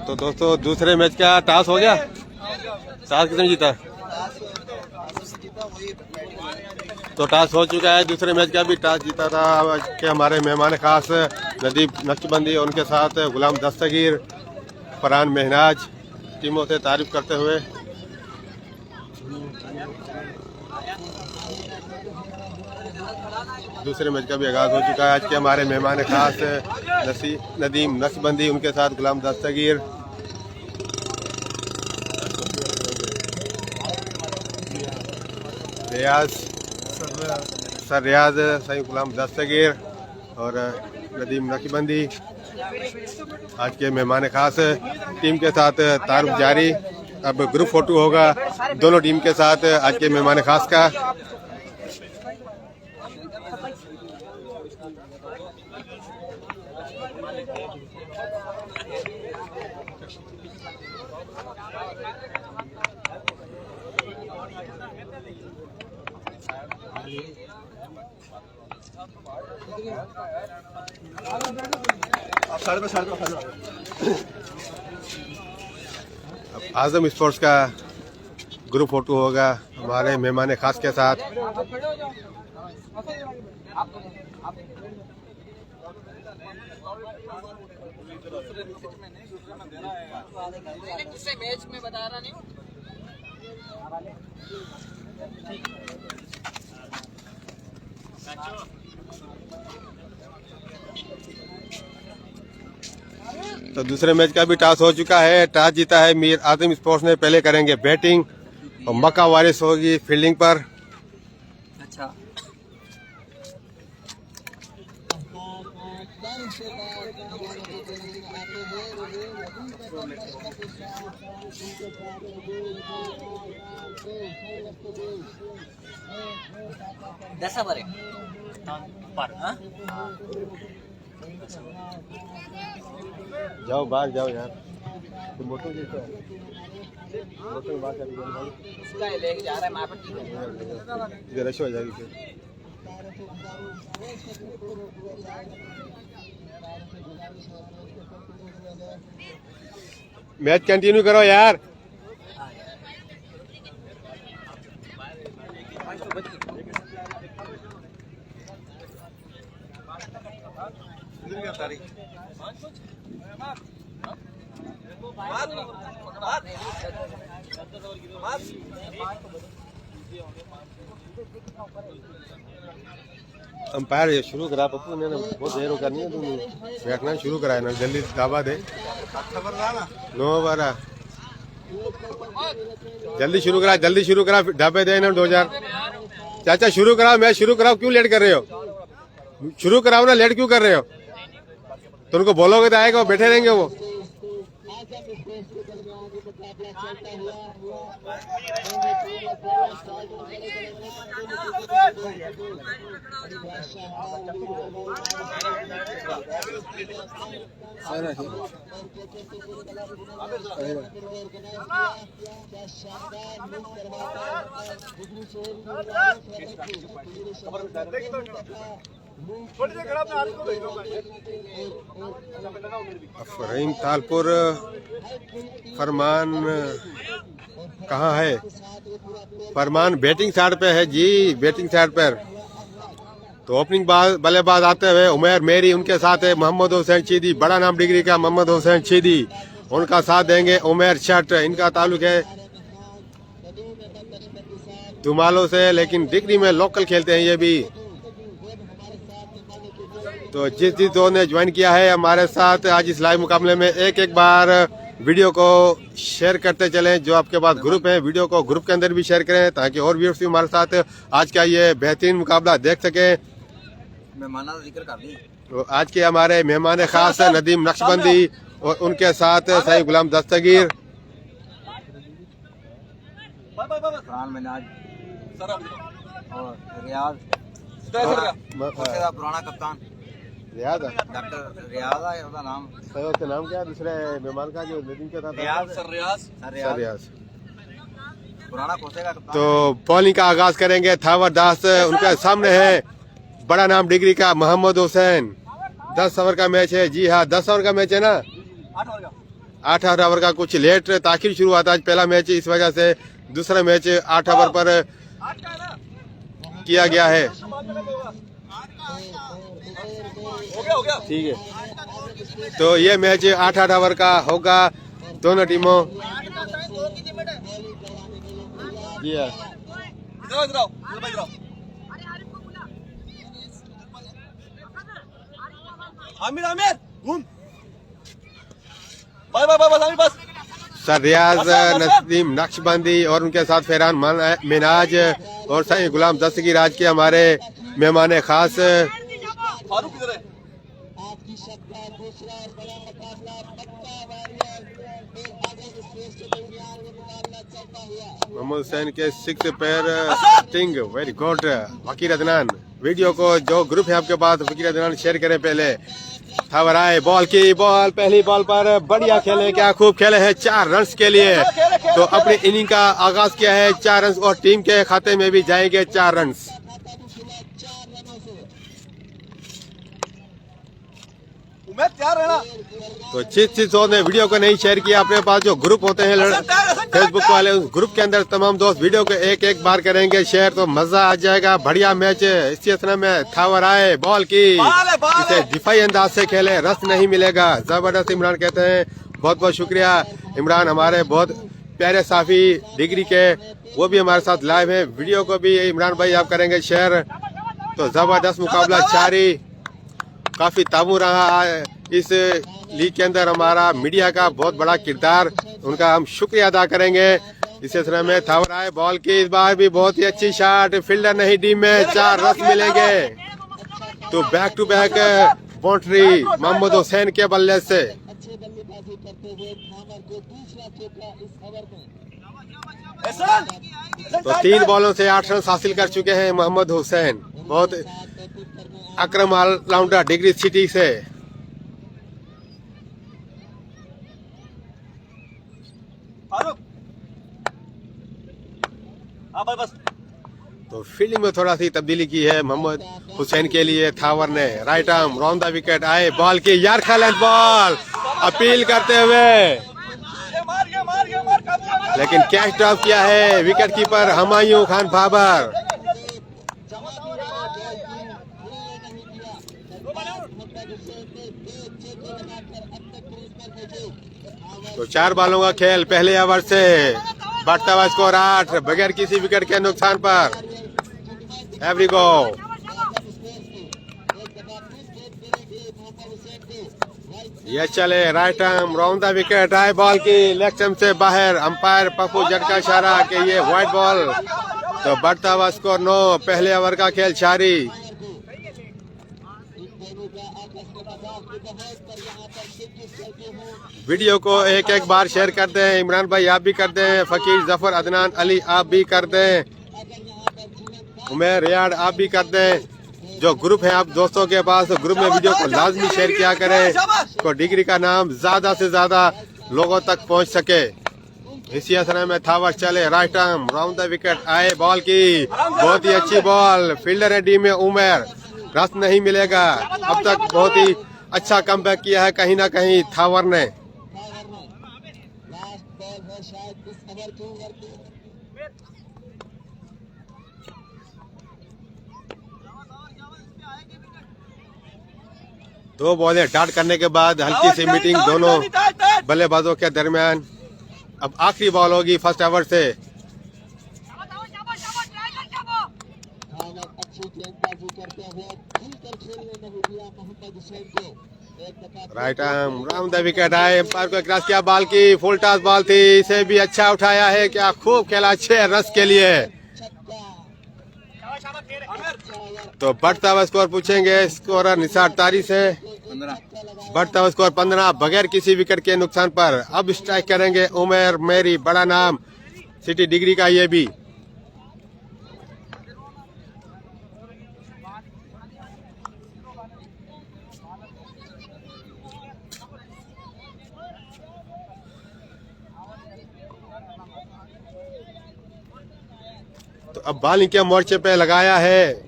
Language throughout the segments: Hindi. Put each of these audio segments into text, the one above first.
तो दोस्तों दूसरे मैच का टॉस हो गया। टॉस कितने जीता? तो टॉस हो चुका है। दूसरे मैच का भी टॉस जीता था कि हमारे मेहमान खास नदीम नक्शबंदी और उनके साथ गुलाम दस्तगीर, फरहान महनाज टीमों से तारीफ करते हुए दूसरे मैच का भी आगाज हो चुका है। आज के हमारे मेहमान खास नदीम नक्शबंदी, उनके साथ गुलाम दस्तगीर, रियाज सही गुलाम दस्तगीर और नदीम नक्शबंदी आज के मेहमान खास। टीम के साथ तारुफ जारी। अब ग्रुप फोटो होगा दोनों टीम के साथ आज के मेहमान खास का। आजम स्पोर्ट्स का ग्रुप फोटो होगा हमारे मेहमान खास के साथ। मैच में बता रहा नहीं। तो दूसरे मैच का भी टॉस हो चुका है। टॉस जीता है मीर आजम स्पोर्ट्स ने। पहले करेंगे बैटिंग और मक्का वारिस होगी फील्डिंग पर। अच्छा दस ओवर पर जाओ बाहर जाओ यार। तो मोटो जैसा मोटो बाहर चली गई उसका लेके जा रहा है मां पर। इधर रश हो जाएगी फिर। मैच कंटिन्यू करो यार। अंपायर ये शुरू करा पप्पू ने बहुत देर करनी है। तुम बैठना शुरू कराया ना जल्दी दावा दे। 9 ओवर जल्दी शुरू करा ढाबे दे ना 2000। चाचा शुरू कराओ मैच शुरू कराओ। क्यों लेट कर रहे हो? शुरू कराओ ना, लेट क्यों कर रहे हो? तो उनको बोलोगे तो आएगा, वो बैठे रहेंगे वो। फरीम तालपुर फरमान कहाँ है? फरमान बैटिंग साइड पे है जी, बैटिंग साइड पर। तो ओपनिंग बल्लेबाज आते हुए उमर मेरी, उनके साथ है मोहम्मद हुसैन चीदी, बड़ा नाम डिग्री का मोहम्मद हुसैन चीदी, उनका साथ देंगे उमर शट। इनका ताल्लुक है दुमालो से, लेकिन डिग्री में लोकल खेलते हैं ये भी। तो जिस दो ने ज्वाइन किया है हमारे साथ आज इस लाइव मुकाबले में, एक बार वीडियो को शेयर करते चलें। जो आपके पास ग्रुप है, वीडियो को ग्रुप के अंदर भी शेयर करें ताकि और व्यूअर्स भी हमारे साथ आज का ये बेहतरीन मुकाबला देख सके। तो आज के हमारे मेहमान खास नदीम नक्शबंदी और उनके साथ सही गुलाम दस्तगीर, और रियाज पुराना कप्तान रियाज डॉक्टर रियाज है उसका नाम। उसका नाम क्या है दूसरे मेहमान का जो नदीम के साथ? रियाज पुराना कोसे का कप्तान। तो बॉलिंग का आगाज करेंगे थावर दास, उनके सामने है बड़ा नाम डिग्री का मोहम्मद हुसैन। 10 ओवर का मैच है। जी हाँ 10 ओवर का मैच है ना। 8 ओवर का कुछ लेट ताखिर शुरू हुआ था आज पहला मैच, इस वजह से दूसरा मैच 8 ओवर पर किया गया है। ठीक है, तो ये मैच 8 ओवर का होगा दोनों टीमों। आमिर आमिर घूम बाय बाय बाय आमिर बस। सर रियाज नसीम नक्शबंदी और उनके साथ फैरान मिनाज और सही गुलाम दस्तगीर आज के हमारे मेहमान खास। फारूक किधर है? मोहम्मद हुसैन के 6 पैर स्टिंग, very good. Waqir Adnan, video को जो ग्रुप है आपके पास वकीर अदनान शेयर करें। पहले थावर आए, बॉल की बॉल, पहली बॉल पर बढ़िया खेले, क्या खूब खेले हैं 4 रन के लिए। तो अपनी इनिंग का आगाज किया है 4 रन और टीम के खाते में भी जाएंगे 4 रन। उम्मीद तैयार रहना। तो जिस ने वीडियो को नहीं शेयर किया, अपने पास जो ग्रुप होते हैं फेसबुक वाले, उस ग्रुप के अंदर तमाम दोस्त वीडियो को एक बार करेंगे शेयर, तो मजा आ जाएगा। बढ़िया मैच इसी असना में थावर आए, बॉल की इसे दिफाई अंदाज से खेले, रस नहीं मिलेगा। जबरदस्त इमरान कहते हैं, बहुत बहुत शुक्रिया इमरान, हमारे बहुत प्यारे साफी डिग्री के, वो भी हमारे साथ लाइव है। वीडियो को भी इमरान भाई आप करेंगे शेयर। तो जबरदस्त मुकाबला जारी, काफी ताबू रहा है इस लीग के अंदर। हमारा मीडिया का बहुत बड़ा किरदार, उनका हम शुक्रिया अदा करेंगे। इस सिलसिले में थावर आए, बॉल की इस बार भी बहुत ही अच्छी शॉट, फील्डर नहीं टीम में, 4 रन मिलेंगे। तो back to back boundary Mohammad Hussain के बल्ले से। तो 3 बॉलों से 8 रन हासिल कर चुके हैं मोहम्मद हुसैन, बहुत अक्रम ऑलराउंडर डिग्री सिटी से। फारूक हाँ भाई बस। तो फील्डिंग में थोड़ा सी तब्दीली की है मोहम्मद हुसैन के लिए। थावर ने right arm round the wicket आए, बॉल की यारखा लेंथ बॉल अपील करते हुए, लेकिन कैच ड्रॉप किया है विकेट कीपर हुमायूं खान बाबर। तो 4 बॉलों का खेल पहले ओवर से, बढ़ता हुआ स्कोर 8 बगैर किसी विकेट के नुकसान पर। एवरी गो, ये चले right arm round the wicket आए, बॉल की लेग स्टंप से बाहर, अंपायर पप्पू जट का इशारा कि ये वाइड बॉल। तो बढ़ता हुआ स्कोर 9, पहले ओवर का खेल जारी। वीडियो को एक बार शेयर कर दें, इमरान भाई आप भी कर दें, फकीर जफर अदनान अली आप भी कर दें, उमेर रियाड आप भी कर दें। जो ग्रुप है आप दोस्तों के पास, ग्रुप में वीडियो को लाजमी शेयर किया करें, तो डिग्री का नाम ज्यादा से ज्यादा लोगों तक पहुंच सके। इसी असर में थावर चले, right arm round the wicket आए, बॉल की बहुत ही अच्छी बॉल, फील्डर है डी में उमेर, रस नहीं मिलेगा। अब तक बहुत ही अच्छा कमबैक किया है कहीं ना कहीं थावर ने। दो बॉलें डाट करने के बाद हल्की सी मीटिंग दोनों बल्लेबाजों के दरमियान। अब आखिरी बॉल होगी फर्स्ट ओवर से। Right arm round the wicket आए, एम्पायर को क्रॉस किया, बॉल की फुल टॉस बॉल थी, इसे भी अच्छा उठाया है, क्या खूब खेला 6 रन के लिए। तो बढ़ता हुआ स्कोर पूछेंगे स्कोरर निसार तारी से। 15 बढ़ता हुआ स्कोर 15 बगैर किसी विकेट के नुकसान पर। अब स्ट्राइक करेंगे उमेर मेरी, बड़ा नाम सिटी डिग्री का ये भी। तो अब बॉलिंग के मोर्चे पे लगाया है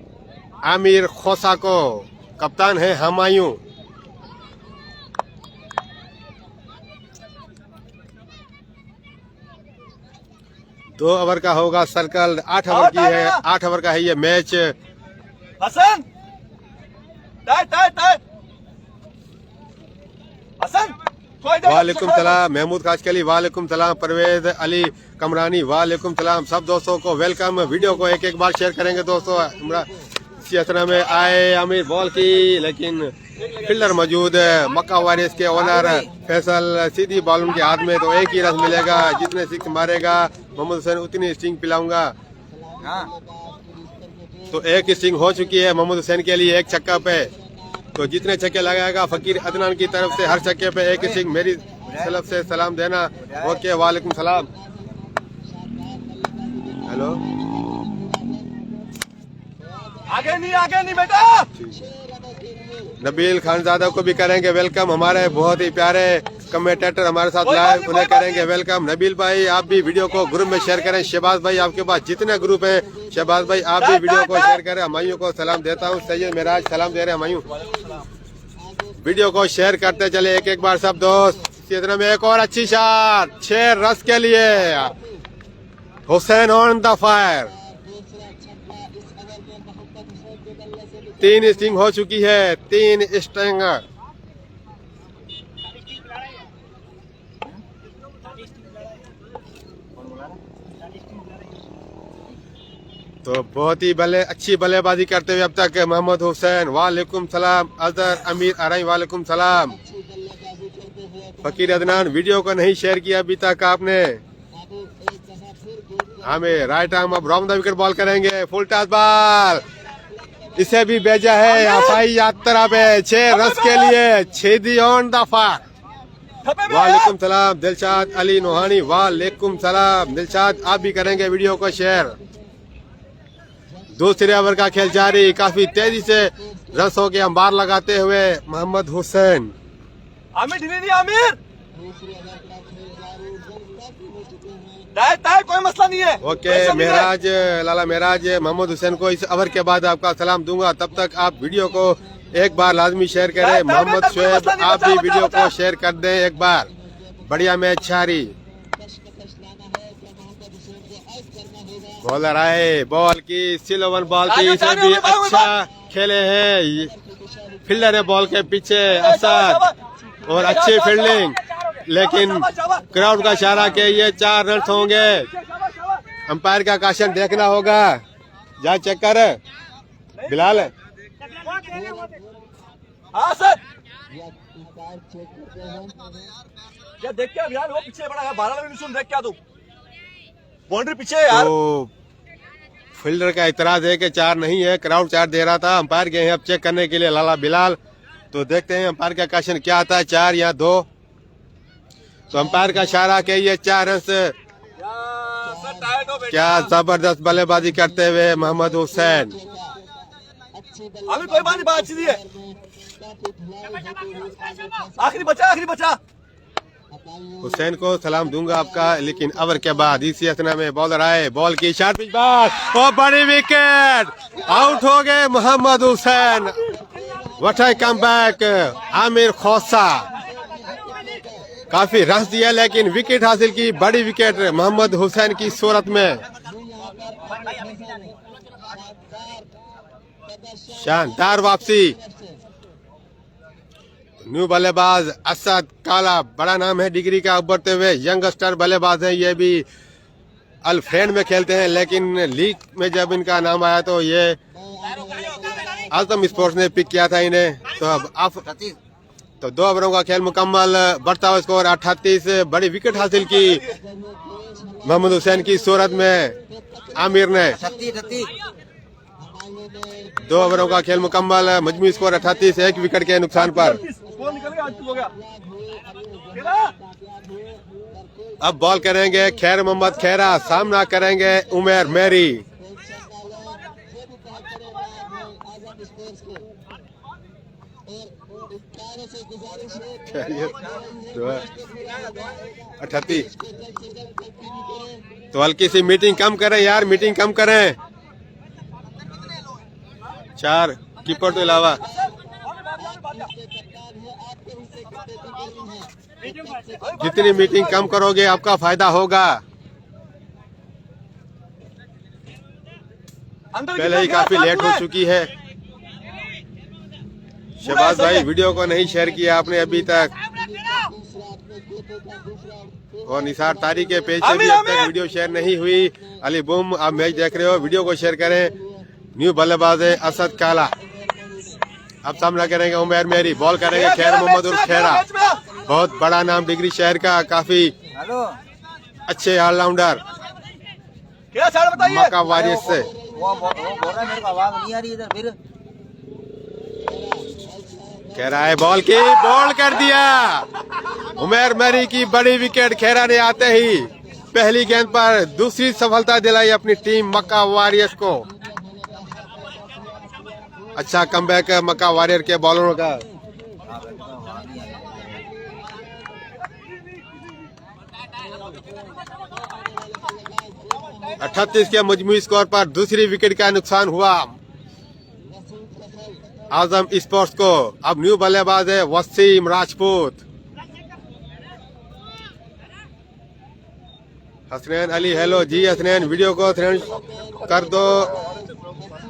आमिर खोसा को, कप्तान है हुमायूं। 2 ओवर का होगा सर्कल, 8 ओवर की है, 8 ओवर का है ये match. Hasan tight tight tight Hasan वालेकुम सलाम महमूद खाचकली, वालेकुम सलाम परवेज अली कमरानी, वालेकुम सलाम। सब दोस्तों को वेलकम। वीडियो को एक बार शेयर करेंगे दोस्तों। इसी तरह में आए आमिर बॉल की, लेकिन फील्डर मौजूद है। मक्का वारिस के ओनर फैसल सीधी बॉल उनके हाथ में, तो एक ही रन मिलेगा। जितने सिक्स मारेगा मोहम्मद हुसैन उतनी स्टिंग पिलाऊंगा। तो एक स्टिंग हो चुकी है मोहम्मद हुसैन के लिए, एक छक्का पे। तो जितने छक्के लगाएगा फकीर अदनान की तरफ से हर छक्के पे एक स्टिंग। मेरी तरफ से सलाम देना। ओके वालेकुम सलाम। हेलो, आगे नहीं बेटा। नबील खानजादा को भी करेंगे वेलकम। हमारे बहुत ही प्यारे कमेंटेटर हमारे साथ लाइव, उन्हें करेंगे वेलकम। नबील भाई आप भी वीडियो को ग्रुप में शेयर करें। शहबाज भाई आपके पास जितने ग्रुप हैं, शहबाज भाई आप भी वीडियो को शेयर करें। हमायूं को सलाम देता हूँ। सैयद मिराज सलाम दे रहे हैं हमायूं। वीडियो को शेयर करते चले एक बार सब दोस्त। इसी तरह में एक और अच्छी शॉट 6 रन के लिए। Hussain on the fire. 3 sting हो चुकी है, 3 स्टिंग। तो बहुत ही अच्छी बल्लेबाजी करते हुए अब तक मोहम्मद हुसैन। वालेकुम सलाम अजहर अमीर आरई, वालेकुम सलाम। फकीर अदनान वीडियो को नहीं शेयर किया अभी तक आपने। हमें राइट आर्म अब रॉन्ग द विकेट बॉल करेंगे। फुल टॉस बॉल, इसे भी भेजा है हवाई यात्रा पे 6 रन के लिए। Chhedi on the fire. वालेकुम सलाम दिलशाद अली नोहानी, वालेकुम सलाम दिलशाद। आप भी करेंगे वीडियो को शेयर। दूसरे ओवर का खेल जारी। काफी तेजी से रनों के अंबार लगाते हुए मोहम्मद हुसैन। आमिर ढीली नहीं आमिर, कोई मसला नहीं है। ओके मेराज लाला मेराज, मोहम्मद हुसैन को इस ओवर के बाद आपका सलाम दूंगा। तब तक आप वीडियो को एक बार लाजमी शेयर करें। मोहम्मद शुएब आप भी वीडियो को शेयर कर दें एक बार। बढ़िया मैच छारी। बॉलर आए, बॉल की सिलोवन बॉल की, इसे भी अच्छा खेले हैं। फील्डर है बॉल के पीछे असद, और अच्छी फील्डिंग, लेकिन क्राउड का इशारा के ये 4 रन होंगे। अंपायर का काशन देखना होगा। जा चेक कर बिलाल। हाँ सर, क्या देख क्या बिलाल, वो पीछे बड़ा है 12 रन सुन, देख क्या तू बाउंड्री पीछे है यार। तो फील्डर का इतराज है कि 4 नहीं है, क्राउड 4 दे रहा था। अंपायर गए हैं अब चेक करने के लिए लाला बिलाल। तो देखते हैं अंपायर का काशन क्या आता है, 4 या 2। तो अंपायर का इशारा के ये 4 रन से। क्या जबरदस्त बल्लेबाजी करते हुए मोहम्मद हुसैन। अभी कोई बात नहीं, बात अच्छी है। आखिरी बचा। हुसैन को सलाम दूंगा आपका, लेकिन ओवर के बाद इसी अथना में बॉलर आए, बॉल की शार्प पिच बात और बड़ी विकेट। आउट हो गए Mohammad Hussain. What a comeback. Aamir Khosa काफी रन दिया, लेकिन विकेट हासिल की, बड़ी विकेट मोहम्मद हुसैन की सूरत में। शानदार वापसी। न्यू बल्लेबाज असद काला, बड़ा नाम है डिग्री का उभरते हुए यंगस्टर बल्लेबाज है। ये भी अल फ्रेंड में खेलते हैं, लेकिन लीग में जब इनका नाम आया तो ये आजम स्पोर्ट्स ने पिक किया था इन्हें। तो अब तो 2 ओवरों का खेल मुकम्मल, बढ़ता हुआ स्कोर 38। बड़ी विकेट हासिल की मोहम्मद हुसैन की सूरत में आमिर ने। 2 ओवरों का खेल मुकम्मल, मजमूई स्कोर 38, 1 विकेट के नुकसान पर। अब बॉल करेंगे खैर मोहम्मद खैरा, सामना करेंगे उमेर मेरी। अठती। तो हल्की सी मीटिंग कम करें यार, मीटिंग कम करें। 4 कीपर के अलावा। जितनी मीटिंग कम करोगे आपका फायदा होगा। अंदर पहले ही काफी लेट हो चुकी है। शहबाज भाई वीडियो को नहीं शेयर किया आपने अभी तक, और निसार तारी के पेज पे भी अब तक वीडियो शेयर नहीं हुई। अली बुम आप मैच देख रहे हो, वीडियो को शेयर करें। न्यू बल्लेबाज है असद काला, अब सामना करेंगे उमर मेरी, बॉल करेंगे खैर मोहम्मद उर्फ खैरा, बहुत बड़ा नाम डिग्री शहर का, काफी हेलो अच्छे ऑलराउंडर क्या साइड बताइए। मक्का वारियर्स से। वो बोल रहा है मेरे को आवाज नहीं आ रही इधर। फिर खैरा है, बॉल की बॉल कर दिया उमर मेरी की बड़ी विकेट। खैरा ने आते ही पहली गेंद पर दूसरी सफलता दिलाई अपनी टीम मक्का वॉरियर्स को। अच्छा कमबैक मक्का वॉरियर के बॉलरों का। 38 के मजमूई स्कोर पर दूसरी विकेट का नुकसान हुआ आजम स्पोर्ट्स को। अब न्यू बल्लेबाज है वसीम राजपूत। हसनैन अली, हेलो जी हसनैन, वीडियो को थ्रेंड कर दो।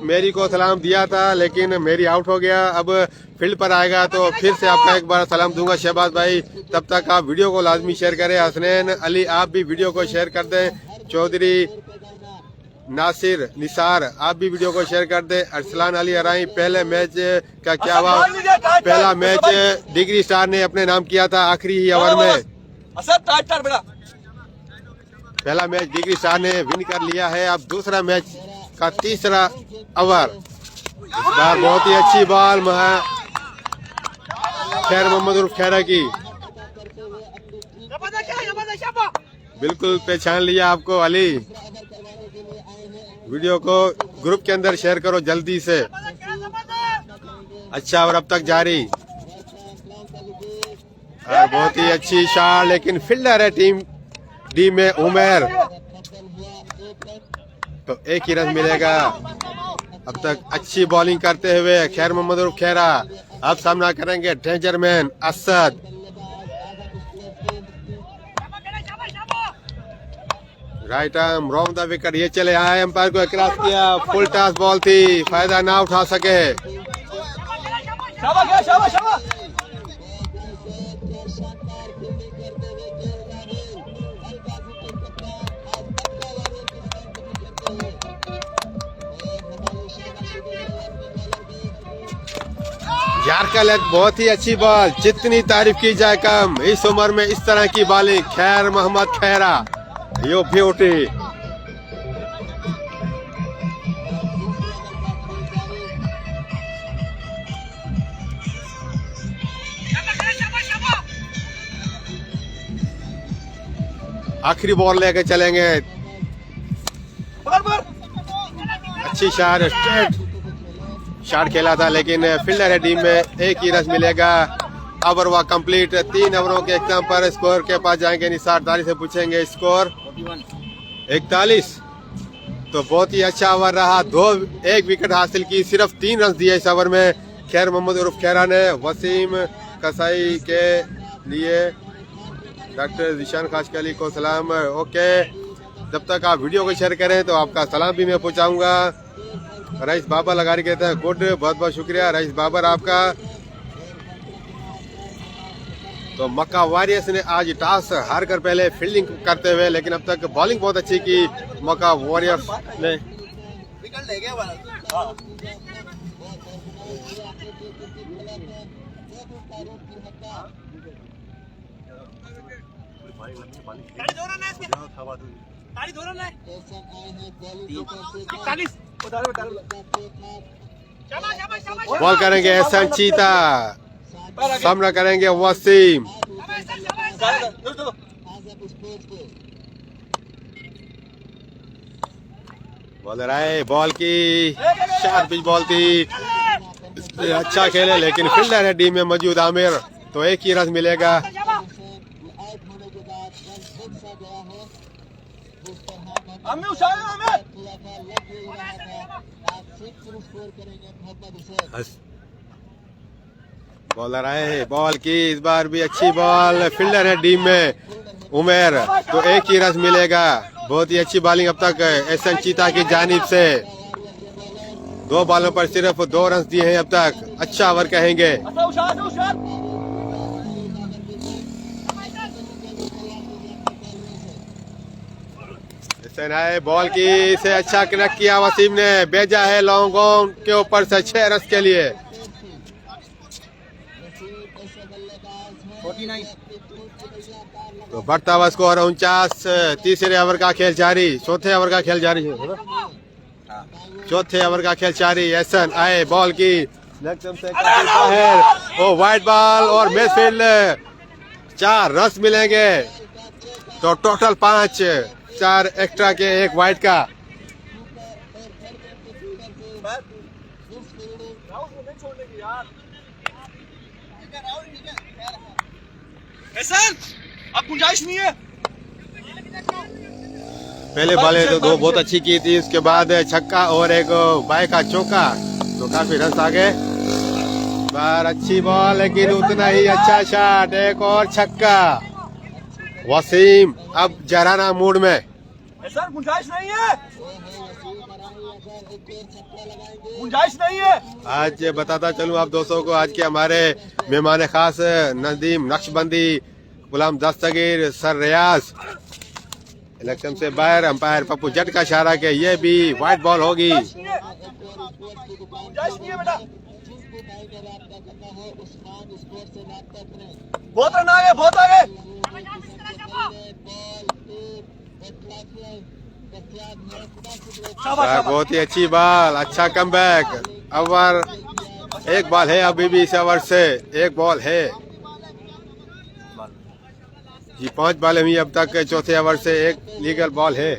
मेरी को सलाम दिया था लेकिन मेरी आउट हो गया, अब फील्ड पर आएगा तो फिर से आपका एक बार सलाम दूंगा शहबाज भाई। तब तक आप वीडियो को लाजमी शेयर करें। हसनैन अली आप भी वीडियो को शेयर कर दें। चौधरी नासिर निसार आप भी वीडियो को शेयर कर दें। अरसलान अली अराई, पहले मैच का क्या हुआ? पहला मैच डिग्री स्टार ने अपने नाम किया था आखिरी ही ओवर में। पहला मैच डिग्री स्टार ने विन कर लिया है, अब दूसरा मैच का तीसरा ओवर। इस बार बहुत ही अच्छी बॉल खैर मोहम्मद उर्फ खैरा की, बिल्कुल पहचान लिया आपको अली। वीडियो को ग्रुप के अंदर शेयर करो जल्दी से। अच्छा और अब तक जारी, और बहुत ही अच्छी शॉट, लेकिन फील्डर है टीम डी में उमर, तो एक ही रन मिलेगा। अब तक अच्छी बॉलिंग करते हुए खैर मोहम्मद उर्फ खैरा। अब सामना करेंगे danger man Asad. Right arm round the wicket, ये चले आए, एम्पायर को क्रॉस किया, फुल टॉस बॉल थी, फायदा ना उठा सके। यार्करलेग बहुत ही अच्छी बॉल, जितनी तारीफ की जाए कम। इस उम्र में इस तरह की बॉलिंग खैर मोहम्मद खैरा, यो ब्यूटी। आखिरी बॉल लेके चलेंगे, अच्छी शॉट, स्ट्रेट शॉट खेला था लेकिन फील्डर है टीम में, एक ही रन मिलेगा। ओवर हुआ कंप्लीट। 3 ओवरों के एग्जाम पर स्कोर के पास जाएंगे, निसार तारी से पूछेंगे स्कोर 41। तो बहुत ही अच्छा ओवर रहा, 1 विकेट हासिल की, सिर्फ 3 रन दिए इस ओवर में खैर मोहम्मद उर्फ खैरा ने। वसीम कसाई के लिए डॉक्टर जिशान खाशकली को सलाम। ओके, जब तक आप वीडियो को शेयर करें तो आपका सलाम भी मैं पहुंचाऊंगा। रईस बाबर लगा रही कहते हैं गुड, बहुत बहुत शुक्रिया रईस बाबर आपका। तो मक्का वॉरियर्स ने आज टॉस हार कर पहले फील्डिंग करते हुए, लेकिन अब तक बॉलिंग बहुत अच्छी की मक्का वॉरियर्स ने। बॉल करेंगे एहसान चीता, सामना करेंगे वसीम। बॉलर आए, बॉल की शार्प पिच बॉल थी, अच्छा खेले लेकिन फील्डर है टीम में मौजूद आमिर, तो एक ही रन मिलेगा। बॉलर आए, बॉल की इस बार भी अच्छी बॉल, फील्डर है टीम में उमेर, तो एक ही रन मिलेगा। बहुत ही अच्छी बॉलिंग अब तक एहसान चीता की जानिब से। 2 बॉलों पर सिर्फ 2 रन दिए हैं अब तक। अच्छा ओवर कहेंगे। अच्छा उशार उशार। सेनाए बॉल की से अच्छा कनेक्ट किया, वसीम ने भेजा है लॉन्ग ऑन के ऊपर से 6 रन के लिए। 49। तो बढ़ता हुआ स्कोर 49। तीसरे ओवर का खेल जारी, चौथे ओवर का खेल जारी है। चौथे ओवर का खेल जारी। एहसन आए बॉल की लेग से काफी बाहर, ओ वाइड बॉल और मिडफील्ड 4 रन मिलेंगे। तो टोटल 5, 4 एक्स्ट्रा के 1 वाइड का। एहसन, अब गुंजाइश नहीं है। पहले वाले तो 2 बहुत अच्छी की थी, उसके बाद छक्का और एक बाय का चौका, तो काफी रन आ गए। बार अच्छी बॉल लेकिन उतना ही अच्छा शॉट, एक और छक्का। वसीम अब जराना मूड में। एहसन गुंजाइश नहीं है, गुंजाइश नहीं है। आज बताता चलूं आप दोस्तों को, आज के हमारे मेहमान खास नदीम नक्शबंदी, गुलाम दस्तगीर, सर रियाज। इलेक्शन से बाहर अंपायर पप्पू जट का इशारा के ये भी वाइट बॉल होगी। गुंजाइश नहीं है बेटा। बहुत रन आ गए, बहुत आ गए। बहुत ही अच्छी बॉल, अच्छा कमबैक। ओवर 1 बॉल है अभी भी इस ओवर से, 1 बॉल है जी। 5 बॉल हुई अब तक, चौथे ओवर से 1 लीगल बॉल है।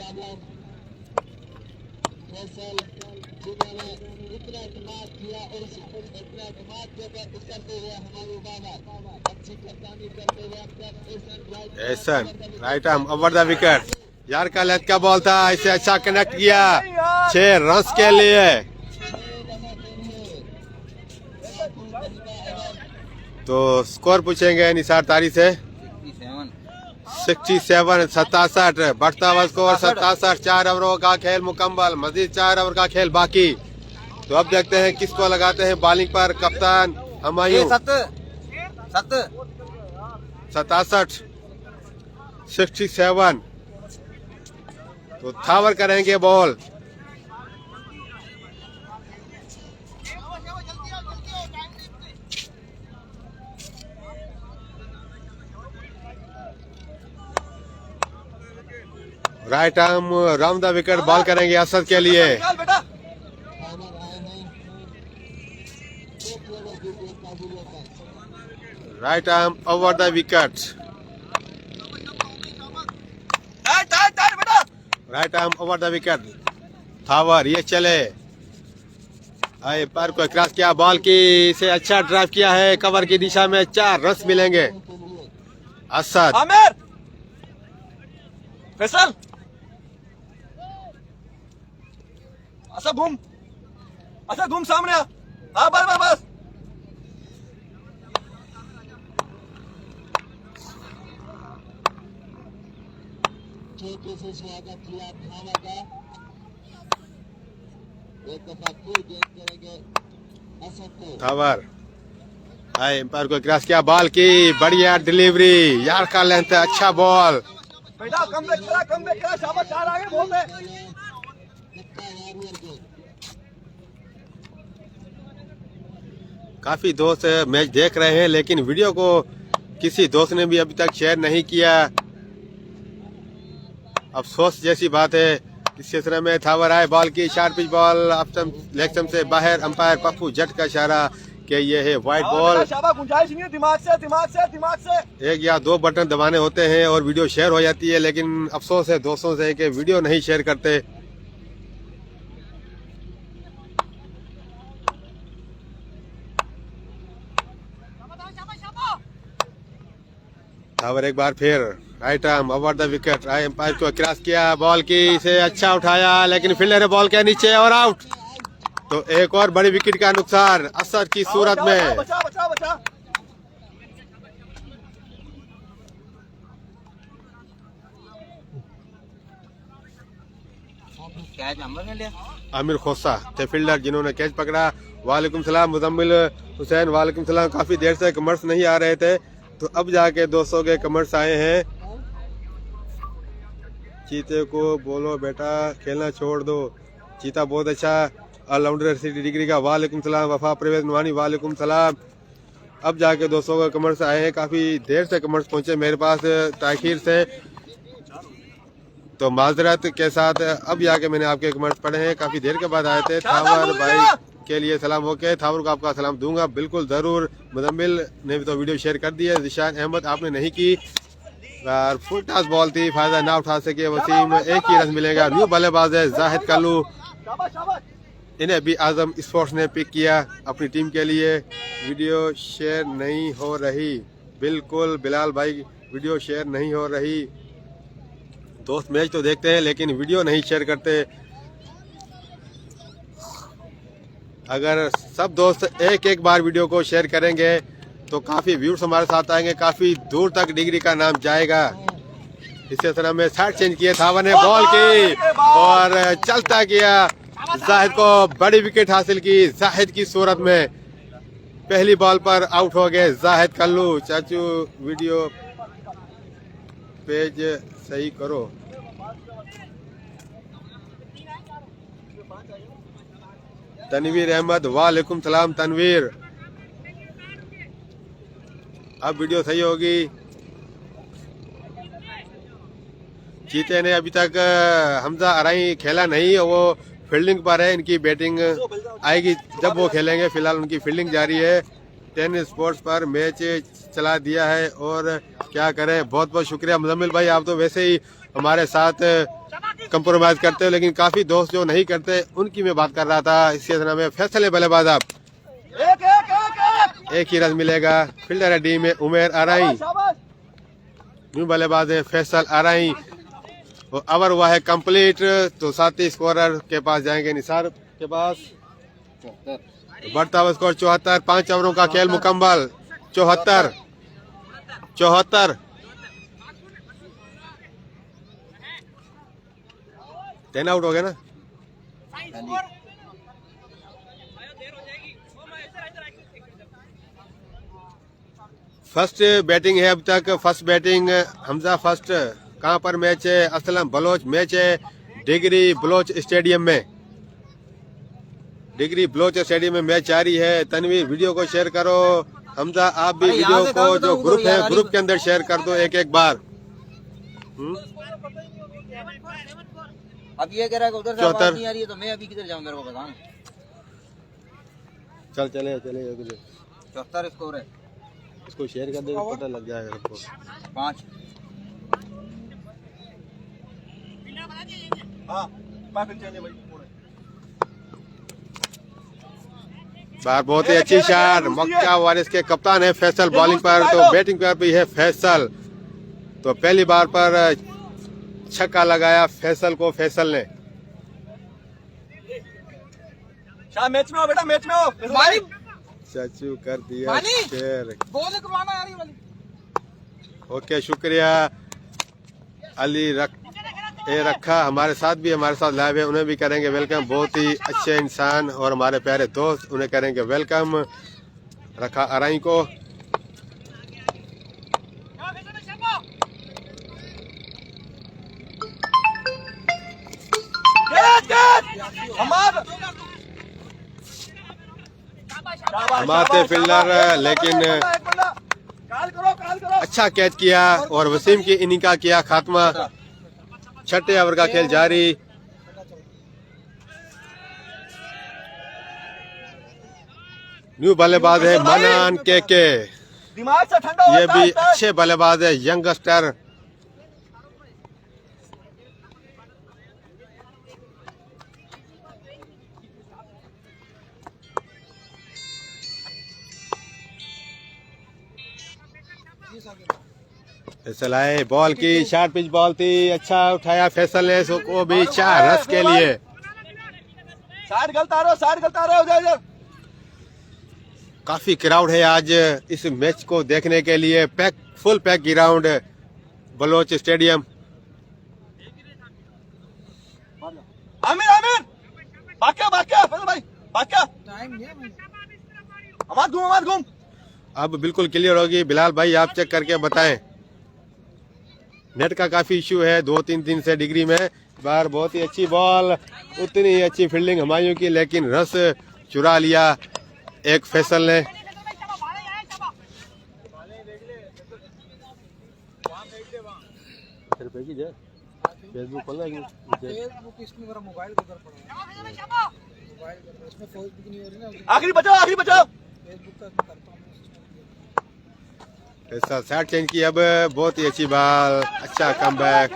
Ahsan right arm over the wicket. यार का लेंथ का बॉल था, इसे अच्छा कनेक्ट किया 6 रन के लिए। तो स्कोर पूछेंगे निसार तारी से। 67 67 बढ़ता हुआ स्कोर 67। 4 ओवरों का खेल मुकम्मल, मजीद 4 ओवर का खेल बाकी। तो अब देखते हैं किसको लगाते हैं बॉलिंग पर कप्तान हुमायूं। 67 67। तो थावर करेंगे ball. Right arm round the wicket ball करेंगे असद के लिए। Right arm over the wicket. Right arm over the wicket. Thawar ये चले आए पर को क्रॉस किया, बॉल की से अच्छा ड्राइव किया है कवर की दिशा में। 4 रन मिलेंगे। असद आमिर फैसल, असद घूम, असद घूम सामने आ। हाँ बस बस बस। छोटे से स्वागत किया थावा का। एक दफा फिर गेंद करेंगे असद को। थावर आए पर को क्रॉस किया, बॉल की बढ़िया डिलीवरी, यार का लेंथ, अच्छा बॉल। बेटा कम बैक करा, शाबाश। 4 आगे बोल दे। काफी दोस्त मैच देख रहे हैं लेकिन वीडियो को किसी दोस्त ने भी अभी तक शेयर नहीं किया। अफसोस जैसी बात है। इस क्षेत्र में थावर आए, बॉल की sharp pitch ball leg stump से बाहर। अंपायर पप्पू जट का इशारा कि ये है वाइड बॉल। शाबाश, गुंजाइश नहीं है। दिमाग से दिमाग से दिमाग से। 1 या 2 बटन दबाने होते हैं और वीडियो शेयर हो जाती है, लेकिन अफसोस है दोस्तों से कि वीडियो नहीं शेयर करते। थावर एक बार फिर right arm over the wicket. Umpire को क्रॉस किया, बॉल की से अच्छा उठाया लेकिन फील्डर बॉल के नीचे और आउट। तो एक और बड़ी विकेट का नुकसान असद की सूरत में। बचा बचा बचा। कैच नंबर ने लिया। आमिर खोसा थे फील्डर जिन्होंने कैच पकड़ा। वालेकुम सलाम मुजम्मिल हुसैन, वालेकुम सलाम। काफी देर से कमर्स नहीं आ रहे थे तो अब जाके 200 के कमर्स आए हैं। चीते को बोलो बेटा खेलना छोड़ दो, चीता बहुत अच्छा ऑलराउंडर सिटी डिग्री का। वालेकुम सलाम वफा परवेज नवानी, वालेकुम सलाम। अब जाके 200 का कमर्स आए हैं, काफी देर से कमर्स पहुंचे मेरे पास ताखीर से, तो माजरत के साथ अब जाके मैंने आपके कमर्स पढ़े हैं, काफी देर के बाद आए थे। थावर भाई के लिए सलाम। ओके थावर को आपका सलाम दूंगा बिल्कुल जरूर। मुजम्मिल ने भी तो वीडियो शेयर कर दी है, जिशान अहमद आपने नहीं की। और फुल टॉस बॉल थी, फायदा ना उठा सके वसीम, एक ही रन मिलेगा। न्यू बल्लेबाज है जाहिद कालू, इन्हें भी आजम स्पोर्ट्स ने पिक किया अपनी टीम के लिए। वीडियो शेयर नहीं हो रही, बिल्कुल बिलाल भाई वीडियो शेयर नहीं हो रही। दोस्त मैच तो देखते हैं लेकिन वीडियो नहीं शेयर करते। अगर सब दोस्त एक एक बार वीडियो को शेयर करेंगे तो काफी व्यूज हमारे साथ आएंगे, काफी दूर तक डिग्री का नाम जाएगा। इसी तरह में साइड चेंज किए, थावर ने बॉल की और चलता किया, जाहिद को बड़ी विकेट हासिल की। जाहिद की सूरत में पहली बॉल पर आउट हो गए जाहिद कल्लू। चाचू वीडियो पेज सही करो। तनवीर अहमद, वालेकुम सलाम तनवीर। अब वीडियो सही होगी। चीते ने अभी तक हमजा अराई खेला नहीं, वो फील्डिंग पर है, इनकी बैटिंग आएगी जब वो खेलेंगे। फिलहाल उनकी फील्डिंग जारी है। 10 स्पोर्ट्स पर मैच चला दिया है और क्या करें। बहुत बहुत शुक्रिया मुजम्मिल भाई, आप तो वैसे ही हमारे साथ कंप्रोमाइज करते हो, लेकिन काफी दोस्त जो नहीं करते उनकी मैं बात कर रहा था। इसी तरह में फैसले बल्लेबाज आप एक ही रन मिलेगा। फील्डर है डी में उमेर आराई, न्यू बल्लेबाज है फैसल आराई। ओवर हुआ है कंप्लीट, तो साथी स्कोरर के पास जाएंगे, निसार के पास। बढ़ता हुआ स्कोर 74, 5 ओवरों का खेल मुकम्मल। 74 10 आउट हो गया ना। फर्स्ट बैटिंग है अब तक, फर्स्ट बैटिंग हमजा फर्स्ट। कहाँ पर मैच है? असलम बलोच मैच है डिग्री बलोच स्टेडियम में। डिग्री बलोच स्टेडियम में मैच जारी है। तनवीर वीडियो को शेयर करो। हमजा आप भी वीडियो को जो ग्रुप है ग्रुप के अंदर शेयर कर दो एक एक बार। अब ये कह रहा है उधर से आवाज नहीं आ रही है तो मैं अभी किधर जाऊं, मेरे को बताना। चले 74 स्कोर है, इसको शेयर कर दे, पता लग जाएगा सबको। 5 बार बहुत ही अच्छी शॉट। मक्का वारिस के कप्तान है फैसल बॉलिंग पर, तो बैटिंग पर भी है फैसल। तो पहली बार पर छक्का लगाया फैसल को, फैसल ने। मैच में हो बेटा, मैच में हो। चाचू कर दिया शेयर। बॉल करवाना यार ये वाली। ओके शुक्रिया। अली रखा हमारे साथ भी हमारे साथ लाइव है, उन्हें भी करेंगे वेलकम। बहुत ही अच्छे इंसान और हमारे प्यारे दोस्त, उन्हें करेंगे वेलकम। रखा अराई को। हमारे फील्डर लेकिन अच्छा कैच किया और वसीम की इनिंग का किया खात्मा। छठे ओवर का खेल जारी। न्यू बल्लेबाज है मनान के दिमाग से ठंडा ये भी अच्छे बल्लेबाज है, यंगस्टर। फैसल आए, बॉल की शॉर्ट पिच बॉल थी, अच्छा उठाया फैसल ने इसको भी 4 रन के लिए। साइड गलत आ रहे हो उधर। काफी क्राउड है आज इस मैच को देखने के लिए। Full pack ground Baloch stadium. Aamir Aamir भाग क्या फैसल भाई भाग क्या टाइम नहीं है हमारे घूम अब बिल्कुल क्लियर होगी। बिलाल भाई आप चेक करके बताएं। नेट का काफी इश्यू है 2-3 दिन से डिग्री में। बार बहुत ही अच्छी बॉल, उतनी ही अच्छी फील्डिंग हुमायूं की, लेकिन रस चुरा लिया एक फैसल ने। फेसबुक खोलना है फेसबुक इसमें मेरा मोबाइल किधर पड़ा है मोबाइल इसमें फेसबुक नहीं हो रही ना आखिरी बचाओ फेसबुक का मैं करता हूँ ऐसा साइड चेंज की। अब बहुत ही अच्छी बॉल, अच्छा कमबैक।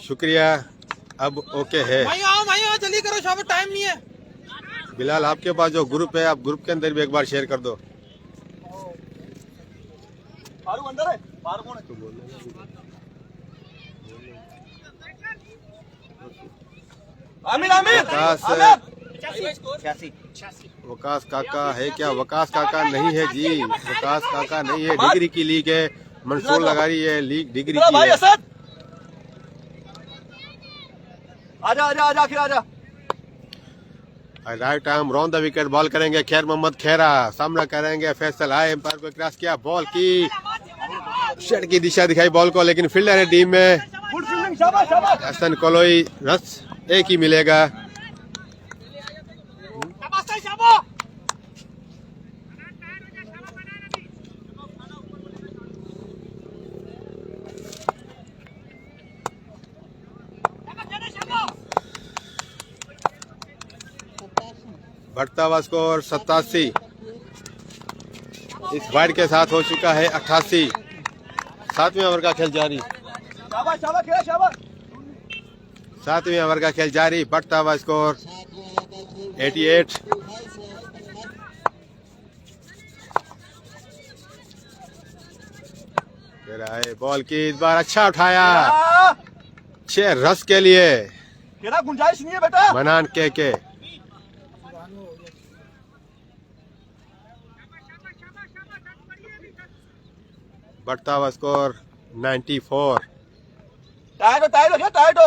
शुक्रिया। अब ओके है। भाई आओ जल्दी करो शाबाश टाइम नहीं है बिलाल आपके पास जो ग्रुप है, आप ग्रुप के अंदर भी एक बार शेयर कर दो। फारूक अंदर है फारूक कौन है आमिर वकास काका है क्या? वकास काका नहीं है जी, वकास काका नहीं है। डिग्री की लीग है, मंसूर लगा रही है लीग डिग्री की भाई है। असद आजा आखिर आजा right arm round the wicket ball करेंगे खैर मोहम्मद खेरा, सामना करेंगे फैसल। आए एम्पायर को क्रॉस किया, बॉल की शट की दिशा दिखाई बॉल को, लेकिन फील्डर है टीम में गुड फील्डिंग शाबाश हसन कोलोई। रस एक ही मिलेगा। बढ़ता हुआ स्कोर 87। इस वाइड के साथ हो चुका है 88। 7वें ओवर का खेल जारी। शाबाश खेला शाबाश 7वें ओवर का खेल जारी। बढ़ता हुआ स्कोर 88। बॉल की इस बार अच्छा उठाया 6 रस के लिए। तेरा गुंजाइश नहीं है बेटा मनान के बढ़ता हुआ स्कोर 94। टाइट हो क्या टाइट हो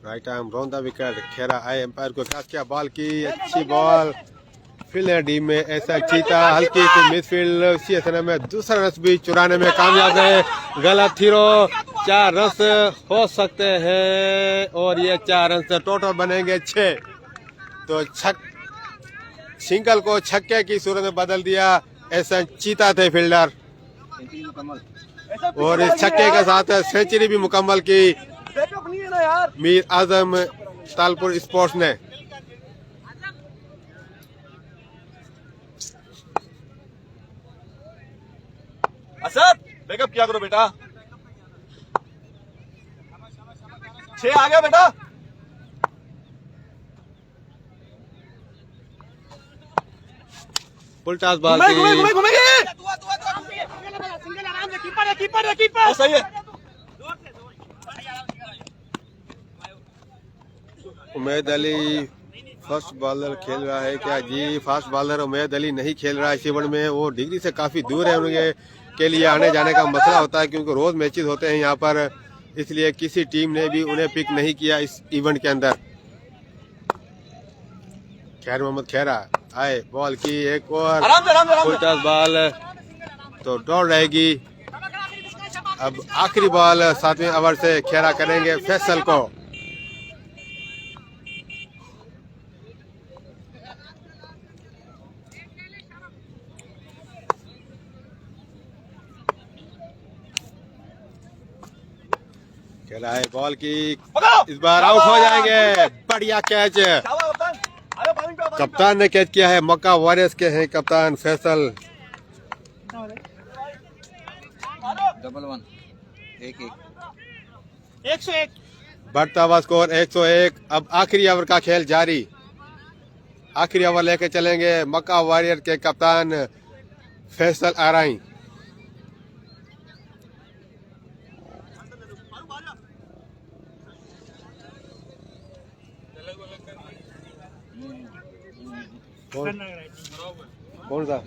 right arm round the wicket. Khera आए एम्पायर को क्रॉस किया, बॉल की अच्छी बॉल फील्डर डी में ऐसा चीता हल्की सी मिडफील्ड। उसी समय में दूसरा रस भी चुराने में कामयाब है। गलत थीरो 4 रन हो सकते हैं और ये 4 रन से टोटल बनेंगे 6। तो सिंगल को छक्के की सूरत में बदल दिया। ऐसा चीता थे फील्डर और इस छक्के के साथ सेंचुरी भी मुकम्मल की बैकअप नहीं है ना यार मीर आजम तालपुर स्पोर्ट्स ने। असद बैकअप किया करो बेटा 6 आ गया बेटा फुल टॉस बॉल की घूमेगी सही है उमेद अली फर्स्ट बॉलर खेल रहा है क्या? जी फास्ट बॉलर उमेद अली नहीं खेल रहा है इस इवेंट में। वो डिग्री से काफी दूर है, उनके के लिए आने जाने का मसला होता है क्योंकि रोज मैचेस होते हैं यहाँ पर, इसलिए किसी टीम ने भी उन्हें पिक नहीं किया इस इवेंट के अंदर। खैर मोहम्मद खेरा आए, बॉल की एक और फुल टॉस बॉल तो दौड़ रहेगी। अब आखिरी बॉल 7वें ओवर से खेरा करेंगे फैसल को। खेला है बॉल की, इस बार आउट हो जाएंगे। बढ़िया कैच, कप्तान ने कैच किया है। मक्का वॉरियर्स के हैं कप्तान फैसल। 1-1 101 बढ़ता हुआ स्कोर 101। अब आखिरी ओवर का खेल जारी। आखिरी ओवर लेके चलेंगे मक्का वॉरियर के कप्तान फैसल आराई। कौन कौन सा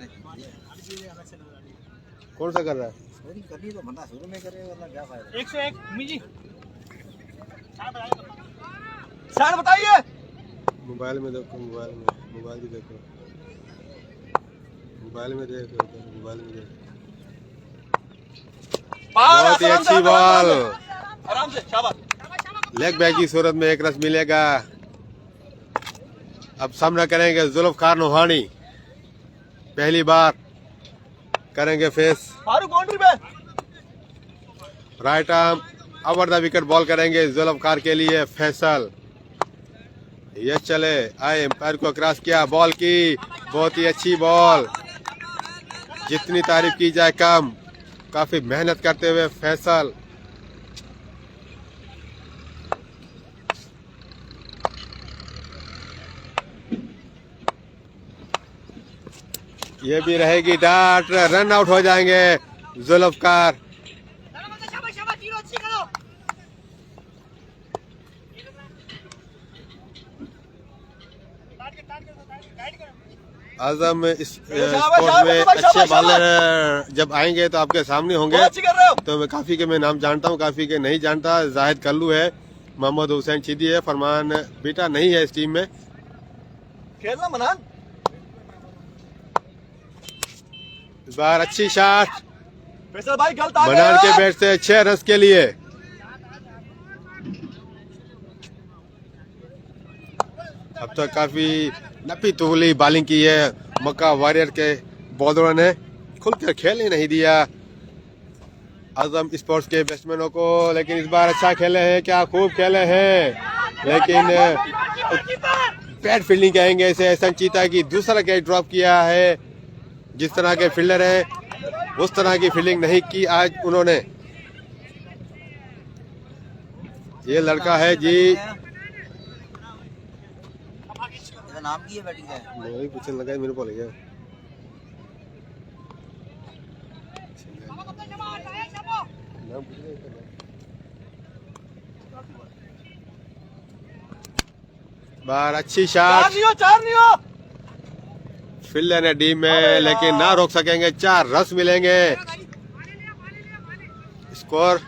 कौन सा कर रहा है? करनी तो बंदा शुरू में करे वरना क्या फायदा। 101 मिजी साठ बताइए। मोबाइल में देखो, मोबाइल भी देखो, मोबाइल में देखो। बहुत ही अच्छी बॉल, आराम से शाबाश। लेग बैक की सूरत में एक रस मिलेगा। अब सामना करेंगे जुल्फकार नोहानी, पहली बार करेंगे फेस। फारूक बाउंड्री पे right arm over the wicket ball करेंगे जुल्फकार के लिए फैसल। ये चले आए, एम्पायर को क्रॉस किया, बॉल की, बहुत ही अच्छी बॉल, जितनी तारीफ की जाए कम। काफी मेहनत करते हुए फैसल। ये भी रहेगी डाट, रन आउट हो जाएंगे जुल्फकार। आजम इस स्पोर्ट में अच्छे बॉलर जब आएंगे तो आपके सामने होंगे। अच्छी कर रहे हो। तो मैं काफी के मैं नाम जानता हूँ, काफी के नहीं जानता। जाहिद कल्लू है, मोहम्मद हुसैन चिदी है, फरमान बेटा नहीं है इस टीम में। खेलना मनान। इस बार अच्छी शॉट फैसल भाई गलत आ मनान के गया। बैट से 6 रन के लिए। अब तक काफी नपी तुगली बॉलिंग की है मक्का वॉरियर के बॉलरों ने, खुलकर खेल ही नहीं दिया आजम स्पोर्ट्स के बैट्समैनों को। लेकिन इस बार अच्छा खेले हैं, क्या खूब खेले हैं। लेकिन बैड फील्डिंग कहेंगे इसे एहसन चीता की, दूसरा कैच ड्रॉप किया है। जिस तरह के फील्डर हैं उस तरह की फील्डिंग नहीं की आज उन्होंने। ये लड़का है जी, नाम की है बैटिंग का, मैं पूछने लगा मेरे को गया। बार अच्छी शॉट, चार नहीं हो। फील्डर ने डी में, लेकिन ना रोक सकेंगे। 4 रन मिलेंगे। स्कोर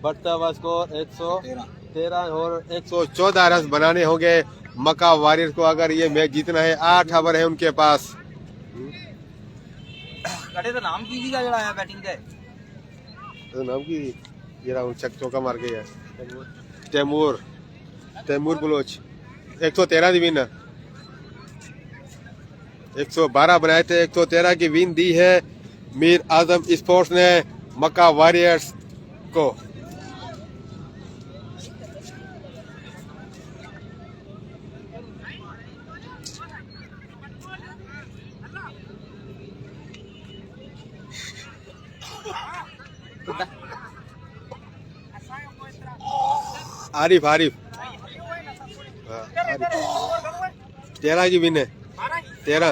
बढ़ता हुआ स्कोर 113 और 114 रन बनाने होंगे मक्का वॉरियर्स को अगर ये मैच जीतना है। 8 ओवर है उनके पास। कड़े तो नाम की का जड़ा है बैटिंग का, तो नाम की ये रहा चौका मार के है तैमूर बलोच। 113 की विन, 112 बनाए थे, 113 की विन दी है मीर आजम स्पोर्ट्स ने मक्का वॉरियर्स को। आरिफ 13 की विन है। 13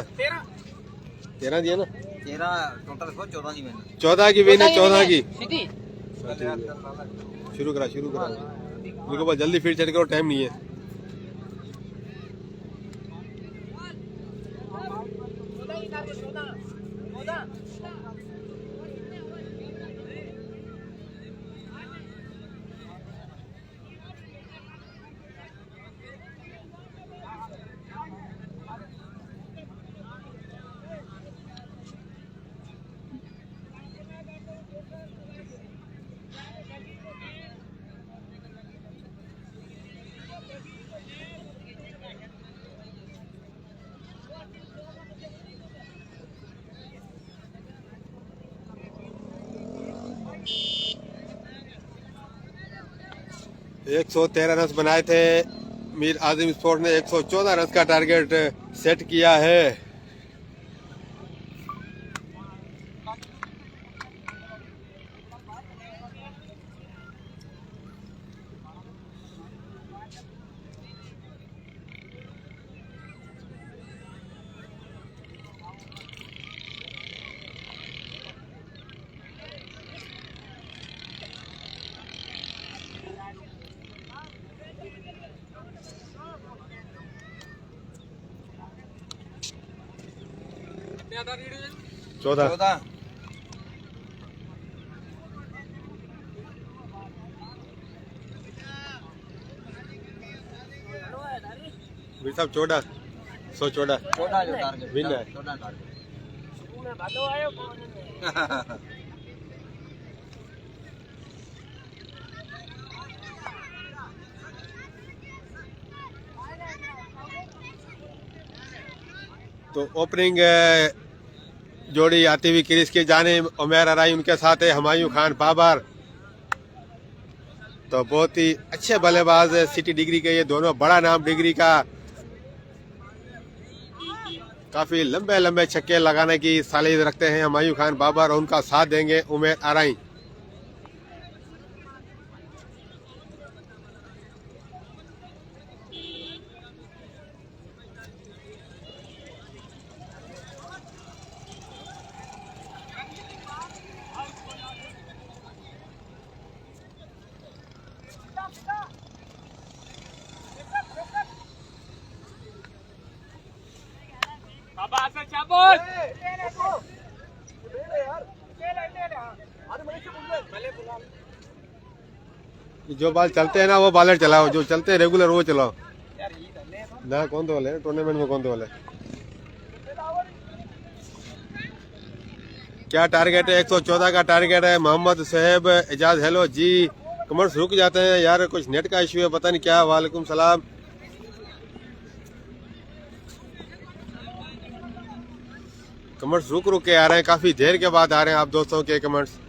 दिया ना, 13 टोटल स्कोर 14 की मैंने। 14 की विन है, 14 की। शुरू करा उनके पास जल्दी फील्ड सेट करो, टाइम नहीं है। एक 113 रन बनाए थे मीर आजम स्पोर्ट ने, 114 रन का टारगेट सेट किया है। 14 वीर साहब 114 विन है। तो ओपनिंग जोड़ी आती हुई क्रीज की जानिब उमैर अराई, उनके साथ है हुमायूं खान बाबर। तो बहुत ही अच्छे बल्लेबाज सिटी डिग्री के ये दोनों, बड़ा नाम डिग्री का। काफी लंबे लंबे छक्के लगाने की सालियत रखते हैं हुमायूं खान बाबर, और उनका साथ देंगे उमैर अराई। जो बाल चलते हैं ना वो बालर चलाओ, जो चलते हैं रेगुलर वो चलाओ ना। कौन तो वाले टूर्नामेंट में कौन तो वाले? क्या टारगेट है? 114 का टारगेट है। मोहम्मद साहेब एजाज हेलो जी। कमेंट्स रुक जाते हैं यार, कुछ नेट का इशू है, पता नहीं क्या। वालेकुम सलाम। कमेंट्स रुक रुक के आ रहे हैं, काफी देर के बाद आ रहे हैं आप दोस्तों के कमेंट्स।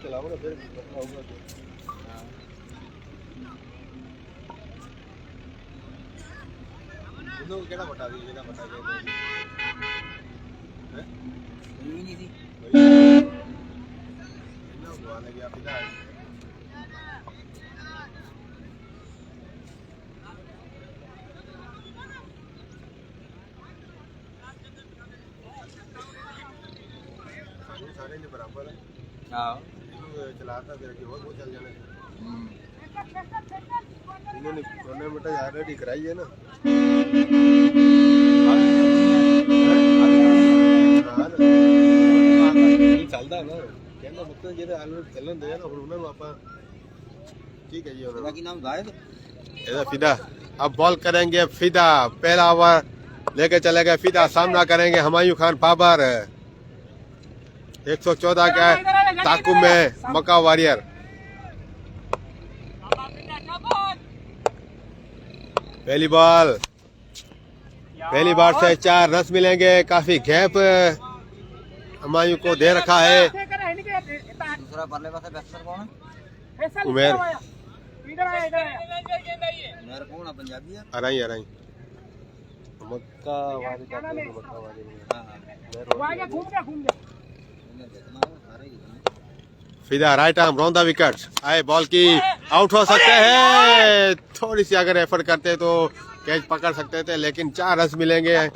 चलाओ ना फिर केड़ा बता दी, केड़ा बता दे हैं ये नहीं थी ना हुआ लगे आप इधर सारे ने बराबर है। हां चलाता फिर कि वो चल जाने। इन्होंने टूर्नामेंट ऑलरेडी कराई है ना। चलता ना कहना मतलब जेदे ऑलरेडी चलन दे ना हुन उन्हां नु आपा की कहिए उन्हां की नाम जायद एदा फिदा। अब बॉल करेंगे फिदा, पहला ओवर लेके चलेगा फिदा, सामना करेंगे हुमायूं खान बाबर। 114 का ताकुम में मक्का वॉरियर। पहली बॉल, पहली बार से 4 रन मिलेंगे। काफी गैप हुमायूं को दे रखा है। दूसरा बल्लेबाज बैट्समैन कौन है? उमैर कौन है? पंजाबी है। अराई अराई मक्का वाली का मक्का वाली। फिदा right arm Ron the wicket. आए बॉल की आउट हो सकते हैं। थोड़ी सी अगर एफर्ट करते तो कैच पकड़ सकते थे, लेकिन 4 रन मिलेंगे।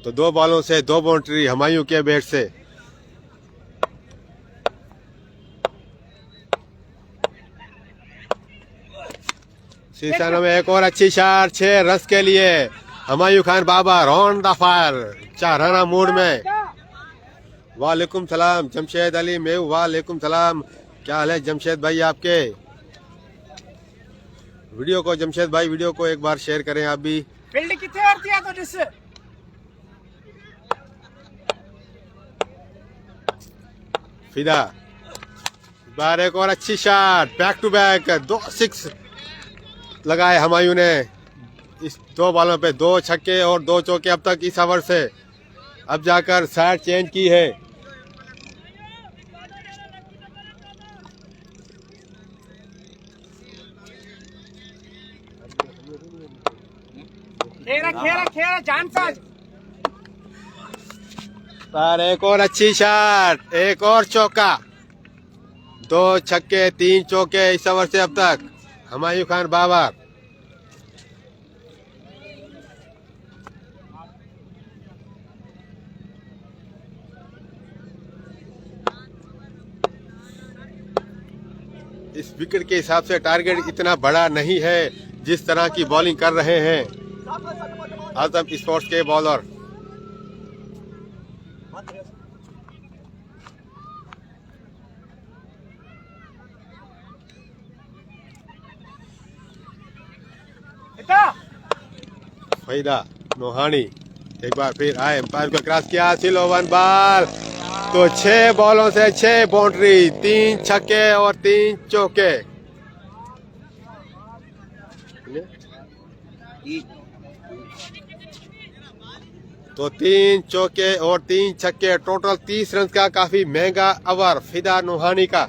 तो 2 बॉलों से 2 बाउंड्री हुमायूं के बैट से। सीजन में एक और अच्छी शॉट 6 रन के लिए Humayun Khan Babar on the fire, 4 run mood में। वालेकुम सलाम जमशेद अली मेव, वालेकुम सलाम। क्या हाल है जमशेद भाई आपके? वीडियो को जमशेद भाई वीडियो को एक बार शेयर करें आप भी। फील्ड कितने आती है तो जिससे फिदा बार एक और अच्छी शॉट, बैक टू बैक 2 6 लगाए हुमायूं ने। इस 2 बॉलों पे 2 छक्के और 2 चौके अब तक इस ओवर से। अब जाकर साइड चेंज की है। खेरा जान साज। पर एक और अच्छी शॉट, एक और चौका, 2 छक्के 3 चौके इस ओवर से अब तक हुमायूं खान बाबर। इस विकेट के हिसाब से टारगेट इतना बड़ा नहीं है जिस तरह की बॉलिंग कर रहे हैं आजम स्पोर्ट्स के बॉलर। फैदा नोहानी एक बार फिर आए एम्पायर को क्रॉस किया, सिलो 1 बॉल। तो 6 बॉलों से 6 बाउंड्री, 3 छक्के और 3 चौके। तो 3 चौके और 3 छक्के, टोटल 30 रन का काफी महंगा ओवर फिदा नोहानी का।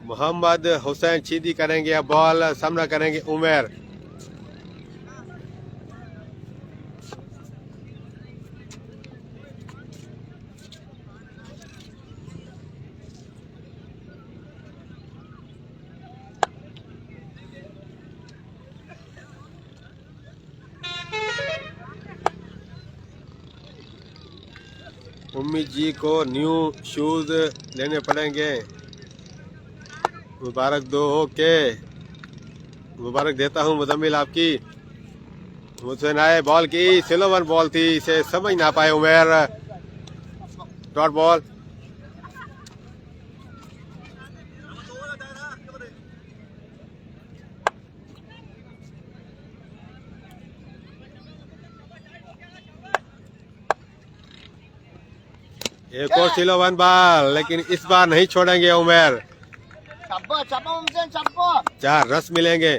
मोहम्मद हुसैन सीधी करेंगे अब बॉल, सामना करेंगे उमेर। उम्मीद जी को न्यू शूज लेने पड़ेंगे, मुबारक दो। ओके, मुबारक देता हूँ मुजम्मिल आपकी। हुसैन आए, बॉल की स्लो 1 बॉल थी, इसे समझ ना पाए उमेर। Dot ball. एक और स्लो 1 बॉल, लेकिन इस बार नहीं छोड़ेंगे उमेर। 4 रस मिलेंगे।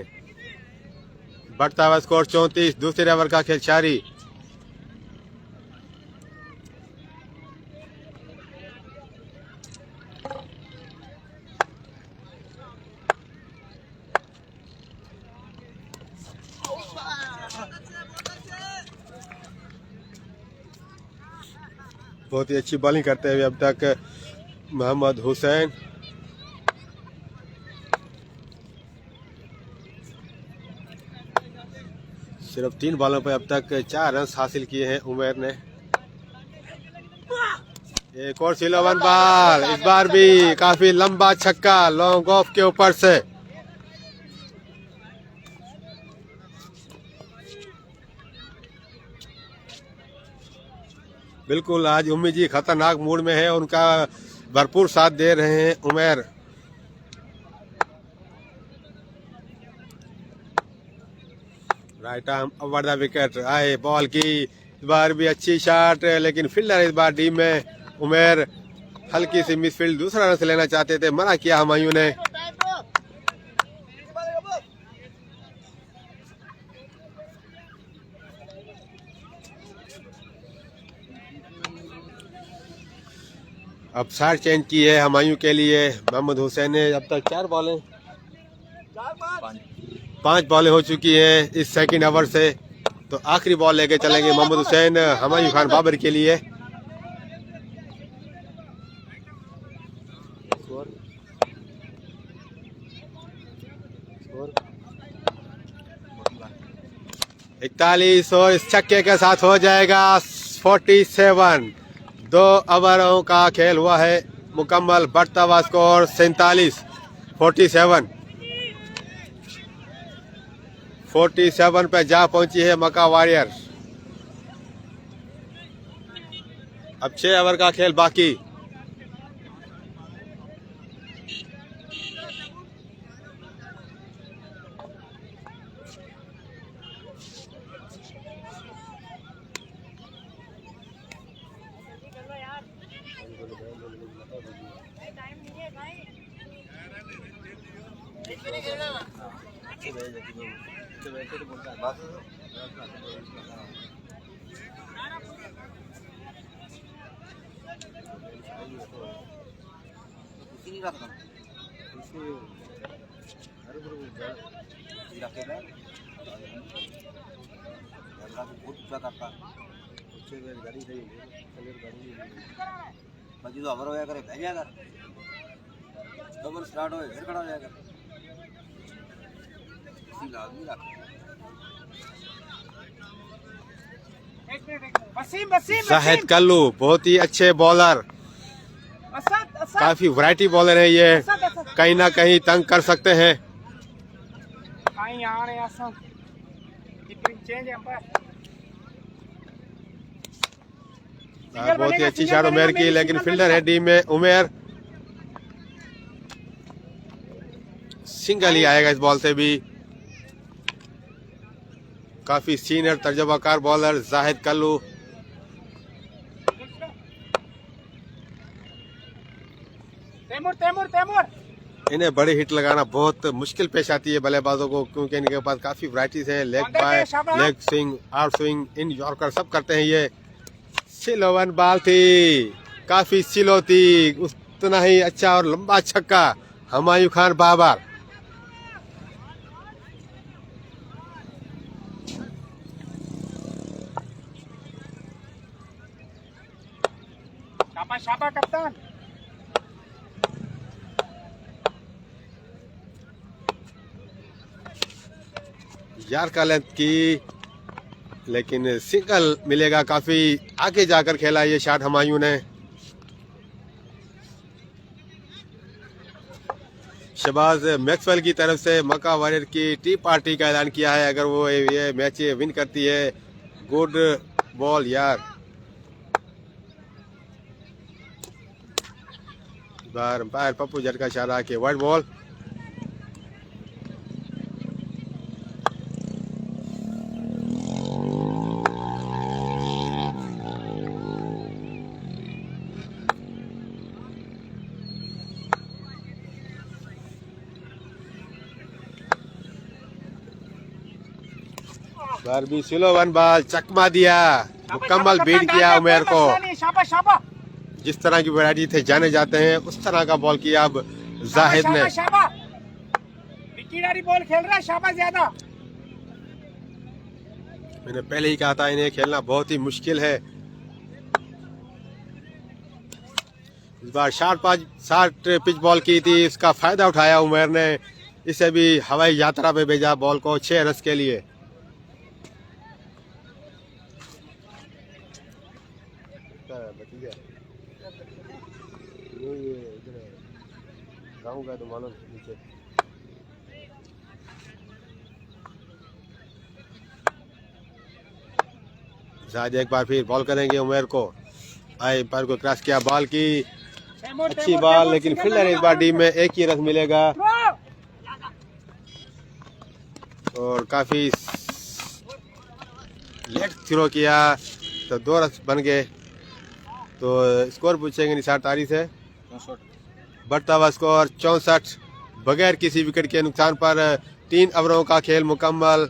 बढ़ता हुआ स्कोर 34, दूसरे ओवर का खेल जारी। बहुत ही अच्छी बॉलिंग करते हुए अब तक मोहम्मद हुसैन। सिर्फ 3 बॉलों पर अब तक 4 रन हासिल किए हैं उमेर ने। एक और स्लो 1 बॉल, इस बार भी काफी लंबा छक्का लॉन्ग ऑफ के ऊपर से। बिल्कुल आज उम्मीद जी खतरनाक मूड में है, उनका भरपूर साथ दे रहे हैं Umer. Right arm over the wicket आए, बॉल की इस बार भी अच्छी शॉट, लेकिन फील्डर इस बार डी में उमेर हल्की सी मिसफील्ड, दूसरा रन से लेना चाहते थे, मना किया हुमायूं ने। अब साइड चेंज की है हुमायूं के लिए मोहम्मद हुसैन ने। अब तक 4 बॉलें 5 बॉलें हो चुकी हैं इस सेकंड ओवर से। तो आखिरी बॉल लेके चलेंगे मोहम्मद हुसैन हुमायूं खान बाबर के लिए। इकतालीस और इस छक्के के साथ हो जाएगा 47। 2 ओवरों का खेल हुआ है मुकम्मल, बढ़ता हुआ स्कोर 47। 47 पे जा पहुंची है मक्का वॉरियर। अब 6 ओवर का खेल बाकी। जो अवर होया करे बह जाएगा, ओवर स्टार्ट होए फिर खड़ा हो जाएगा। इसी लाजमी रख। वसीम वसीम शाहिद कल्लू बहुत ही अच्छे बॉलर। काफी वैरायटी बॉलर है ये, कहीं ना कहीं तंग कर सकते हैं। बहुत ही अच्छी शॉट उमेर की, लेकिन फील्डर है टीम में उमेर। सिंगल ही आएगा इस बॉल से भी। काफी सीनियर तजुर्बाकार बॉलर जाहिद कल्लू। इन्हें बड़ी हिट लगाना बहुत मुश्किल पेश आती है बल्लेबाजों को, क्योंकि इनके पास काफी वैरायटीज है। Leg bye, leg swing, out swing, इन यॉर्कर सब करते हैं ये। स्लो वन बॉल थी, काफी स्लो थी, उतना ही अच्छा और लंबा छक्का हुमायूं खान बाबर। शाबाश कप्तान। यार का लेंथ की, लेकिन सिंगल मिलेगा। काफी आगे जाकर खेला ये शॉट हुमायूं ने। शहबाज मैक्सवेल की तरफ से मक्का वॉरियर की टी पार्टी का ऐलान किया है अगर वो ये मैच विन करती है। गुड बॉल यार। बार अंपायर पप्पू जट का इशारा के वाइड बॉल। बार भी स्लो वन बॉल, चकमा दिया, मुकम्मल बीट किया उमेर को। शाबाश शाबाश जिस तरह की वैरायटी थे जाने जाते हैं उस तरह का बॉल किया अब जाहिद ने। बॉल खेल रहा है, शाबाश ज्यादा। मैंने पहले ही कहा था इन्हें खेलना बहुत ही मुश्किल है। इस बार 60 पिच बॉल की थी, इसका फायदा उठाया उमेर ने। इसे भी हवाई यात्रा पे भेजा बॉल को 6 रन के लिए। तो मालूम नीचे शायद एक बार फिर बॉल करेंगे उमेर को। आए पर को क्रॉस किया, बॉल की अच्छी बॉल, लेकिन फील्डर इस बार टीम में एक ही रन मिलेगा। और काफी लेग थ्रो किया तो 2 रन बन गए। तो स्कोर पूछेंगे निसार तारी से। बढ़ता हुआ स्कोर 64, बगैर किसी विकेट के नुकसान पर 3 ओवरों का खेल मुकम्मल।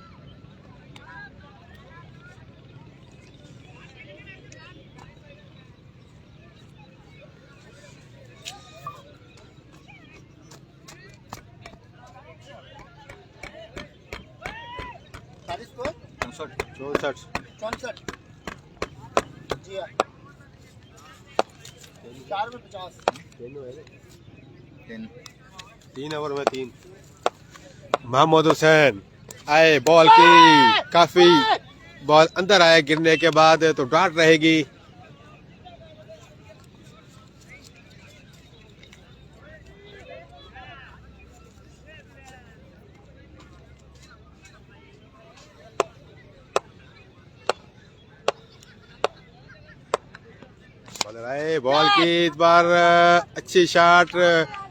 चौसठ 64 जी हाँ। 4 में 50। 3 ओवर में 3। मोहम्मद हुसैन आए, बॉल की काफी बॉल अंदर आया, गिरने के बाद तो डांट रहेगी। बॉलर आए, बॉल की इस बार अच्छी शॉट,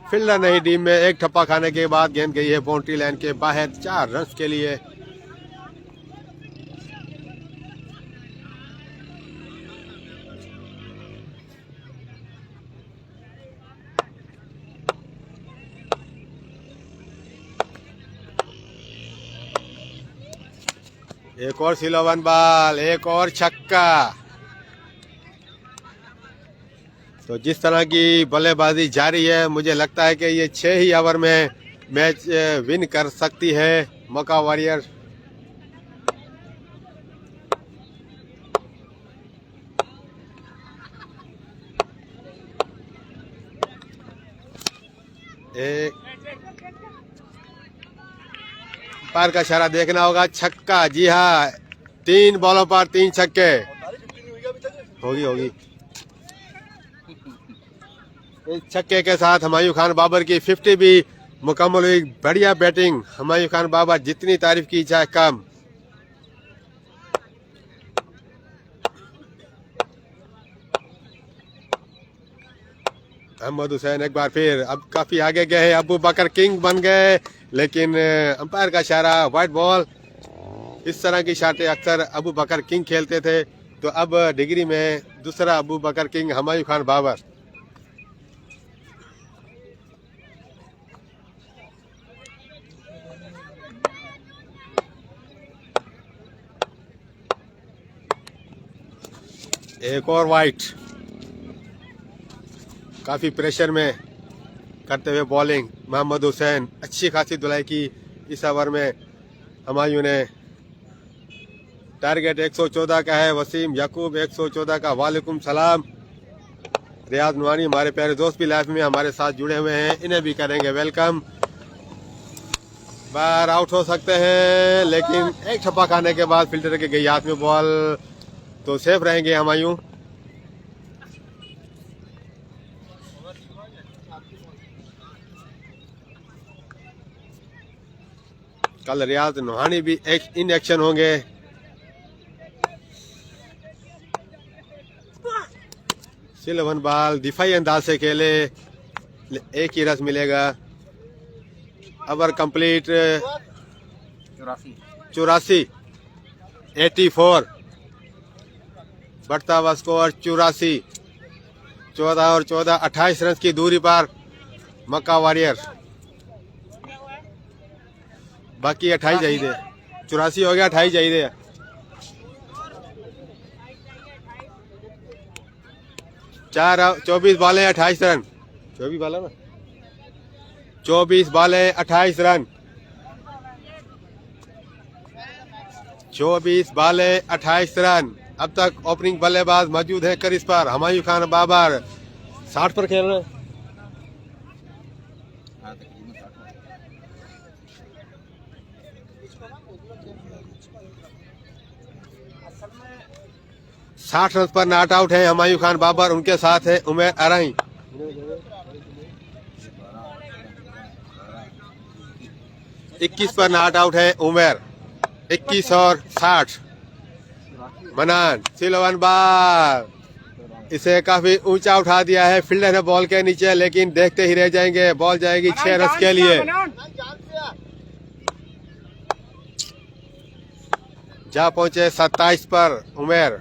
फील्डर नहीं टीम में। एक ठप्पा खाने के बाद गेंद गई है बाउंड्री लाइन के बाहर 4 रन के लिए। एक और स्लो वन बॉल, एक और छक्का। तो जिस तरह की बल्लेबाजी जारी है, मुझे लगता है कि ये 6 ही ओवर में मैच विन कर सकती है मक्का वॉरियर। पार का इशारा देखना होगा, छक्का। जी हाँ, 3 बॉलों पर 3 छक्के। होगी इस छक्के के साथ हुमायूं खान बाबर की 50 भी मुकम्मल हुई। बढ़िया बैटिंग हुमायूं खान बाबर, जितनी तारीफ की जाए कम। मोहम्मद हुसैन एक बार फिर अब काफी आगे गए, अबू बकर किंग बन गए, लेकिन अंपायर का इशारा वाइट बॉल। इस तरह की शाटें अक्सर अबू बकर किंग खेलते थे, तो अब डिग्री में दूसरा अबू बकर किंग हुमायूं खान बाबर। एक और वाइट, काफी प्रेशर में करते हुए बॉलिंग मोहम्मद हुसैन। अच्छी खासी धुलाई की इस ओवर में हुमायूं ने। टारगेट 114 का है। वसीम याकूब 114 का। वालेकुम सलाम। रियाज नुआनी हमारे प्यारे दोस्त भी लाइव में हमारे साथ जुड़े हुए हैं, इन्हें भी करेंगे वेलकम। बाहर आउट हो सकते हैं, लेकिन एक छप्पा खाने के बाद फिल्टर के गई हाथ में बॉल, तो सेफ रहेंगे हुमायूं। कल रियाज नुहानी भी इन एक्शन होंगे। सिल्वन बॉल दिफाई अंदाज से खेले, एक ही रस मिलेगा। Over complete 84 84। बढ़ता हुआ स्कोर 84। 14 और 14 28 रन की दूरी पर मक्का वॉरियर। बाकी 28 चाहिए। 84 हो गया, 28 चाहिए। चार 24 बॉलें 28 रन। 24 बॉल ना, 24 बॉलें 28 रन। 24 बॉलें 28 रन। अब तक ओपनिंग बल्लेबाज मौजूद है क्रीज पर। हुमायूं खान बाबर 60 पर खेल रहे हैं। साठ रन पर नॉट आउट है हुमायूं खान बाबर। उनके साथ है उमर अराई। 21 पर नॉट आउट है उमर। 21 और 60। मनान सिल्वन बॉल, इसे काफी ऊंचा उठा दिया है फील्डर ने बॉल के नीचे, लेकिन देखते ही रह जाएंगे। बॉल जाएगी 6 रन के लिए। जा पहुंचे 27 पर उमेर।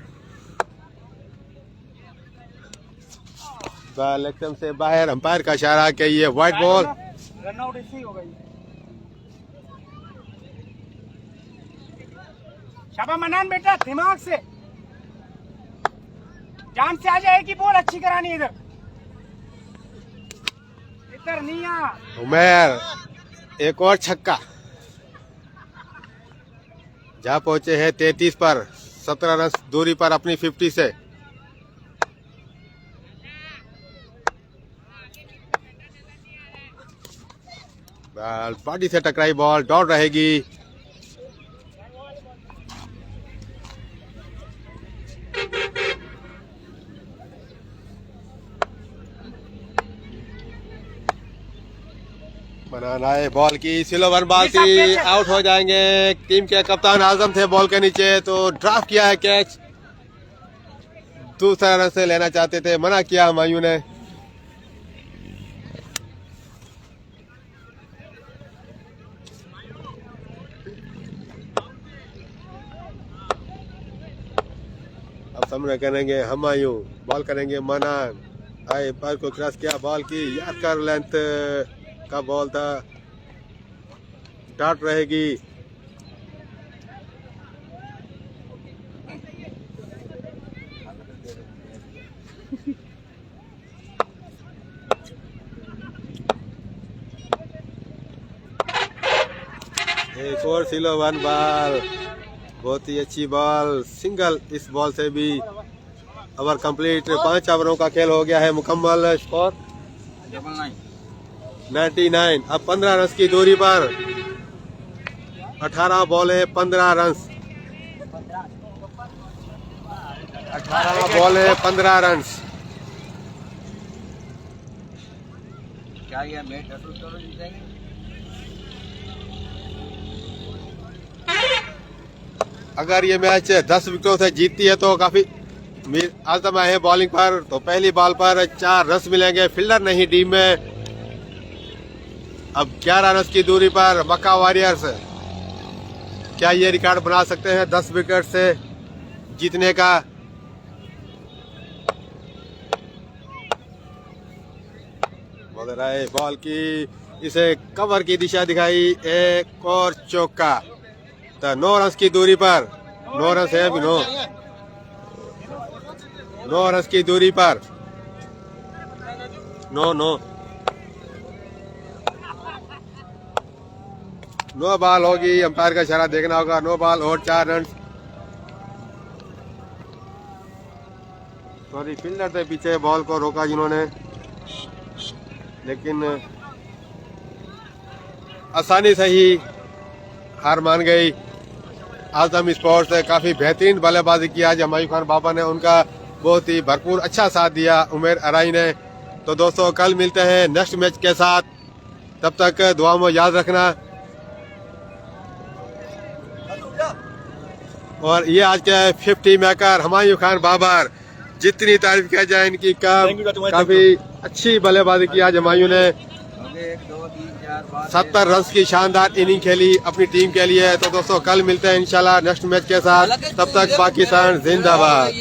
बॉल एकदम से बाहर, अंपायर का इशारा कि ये व्हाइट बॉल। रन आउट ऐसे ही होगा। शाबाश मनान बेटा, दिमाग से जान से आ जाएगी। बॉल अच्छी करानी है इधर नहीं आ। उमेर एक और छक्का। जा पहुंचे हैं 33 पर। 17 रन दूरी पर अपनी 50 से। बॉल बॉडी से टकराई, बॉल डॉट रहेगी। बनाना है बॉल की। सिल्वर बॉल थी, आउट हो जाएंगे। टीम के कप्तान आजम थे बॉल के नीचे, तो ड्राफ्ट किया है कैच। दूसरा रन से लेना चाहते थे, मना किया हुमायूं ने। अब सामने करेंगे हुमायूं, बॉल करेंगे मनान। आए पर को क्रॉस किया, बॉल की याद कर लेंथ का बॉल था, डॉट रहेगी। एक और सिलो वन बॉल, बहुत ही अच्छी बॉल, सिंगल इस बॉल से भी। ओवर कंप्लीट, 5 ओवरों का खेल हो गया है मुकम्मल। स्कोर 99। अब 15 रन की दूरी पर 18 बॉलें 15 रन। 18 बॉलें 15 रन। क्या ये मैच 10 विकेट जीतेंगे? अगर ये मैच 10 विकेटों से जीतती है तो काफी आजमा है बॉलिंग पर। तो पहली बॉल पर 4 रन मिलेंगे, फील्डर नहीं टीम में। अब 11 रन की दूरी पर मक्का वॉरियर्स, क्या ये रिकॉर्ड बना सकते हैं 10 विकेट से जीतने का? बॉलर आए, बॉल की इसे कवर की दिशा दिखाई, एक और चौका। तो 9 रन की दूरी पर, 9 रन है अभी, 9 रन की दूरी पर, 9 बॉल होगी। अंपायर का इशारा देखना होगा। 9 बॉल और 4 रन। सॉरी, फील्डर से पीछे बॉल को रोका जिन्होंने, लेकिन आसानी से ही हार मान गई। आजम स्पोर्ट्स से काफी बेहतरीन बल्लेबाजी की आज हमायूं खान बाबा ने, उनका बहुत ही भरपूर अच्छा साथ दिया उमेर अराई ने। तो दोस्तों कल मिलते हैं नेक्स्ट मैच के साथ, तब तक दुआ में याद रखना। और ये आज के 50 मेकर हमायूं खान बाबर, जितनी तारीफ किया जाए इनकी कम। काफी अच्छी बल्लेबाजी की आज हमायूं ने, 70 रन की शानदार इनिंग खेली अपनी टीम के लिए। तो दोस्तों कल मिलते हैं इंशाल्लाह नेक्स्ट मैच के साथ, तब तक पाकिस्तान जिंदाबाद।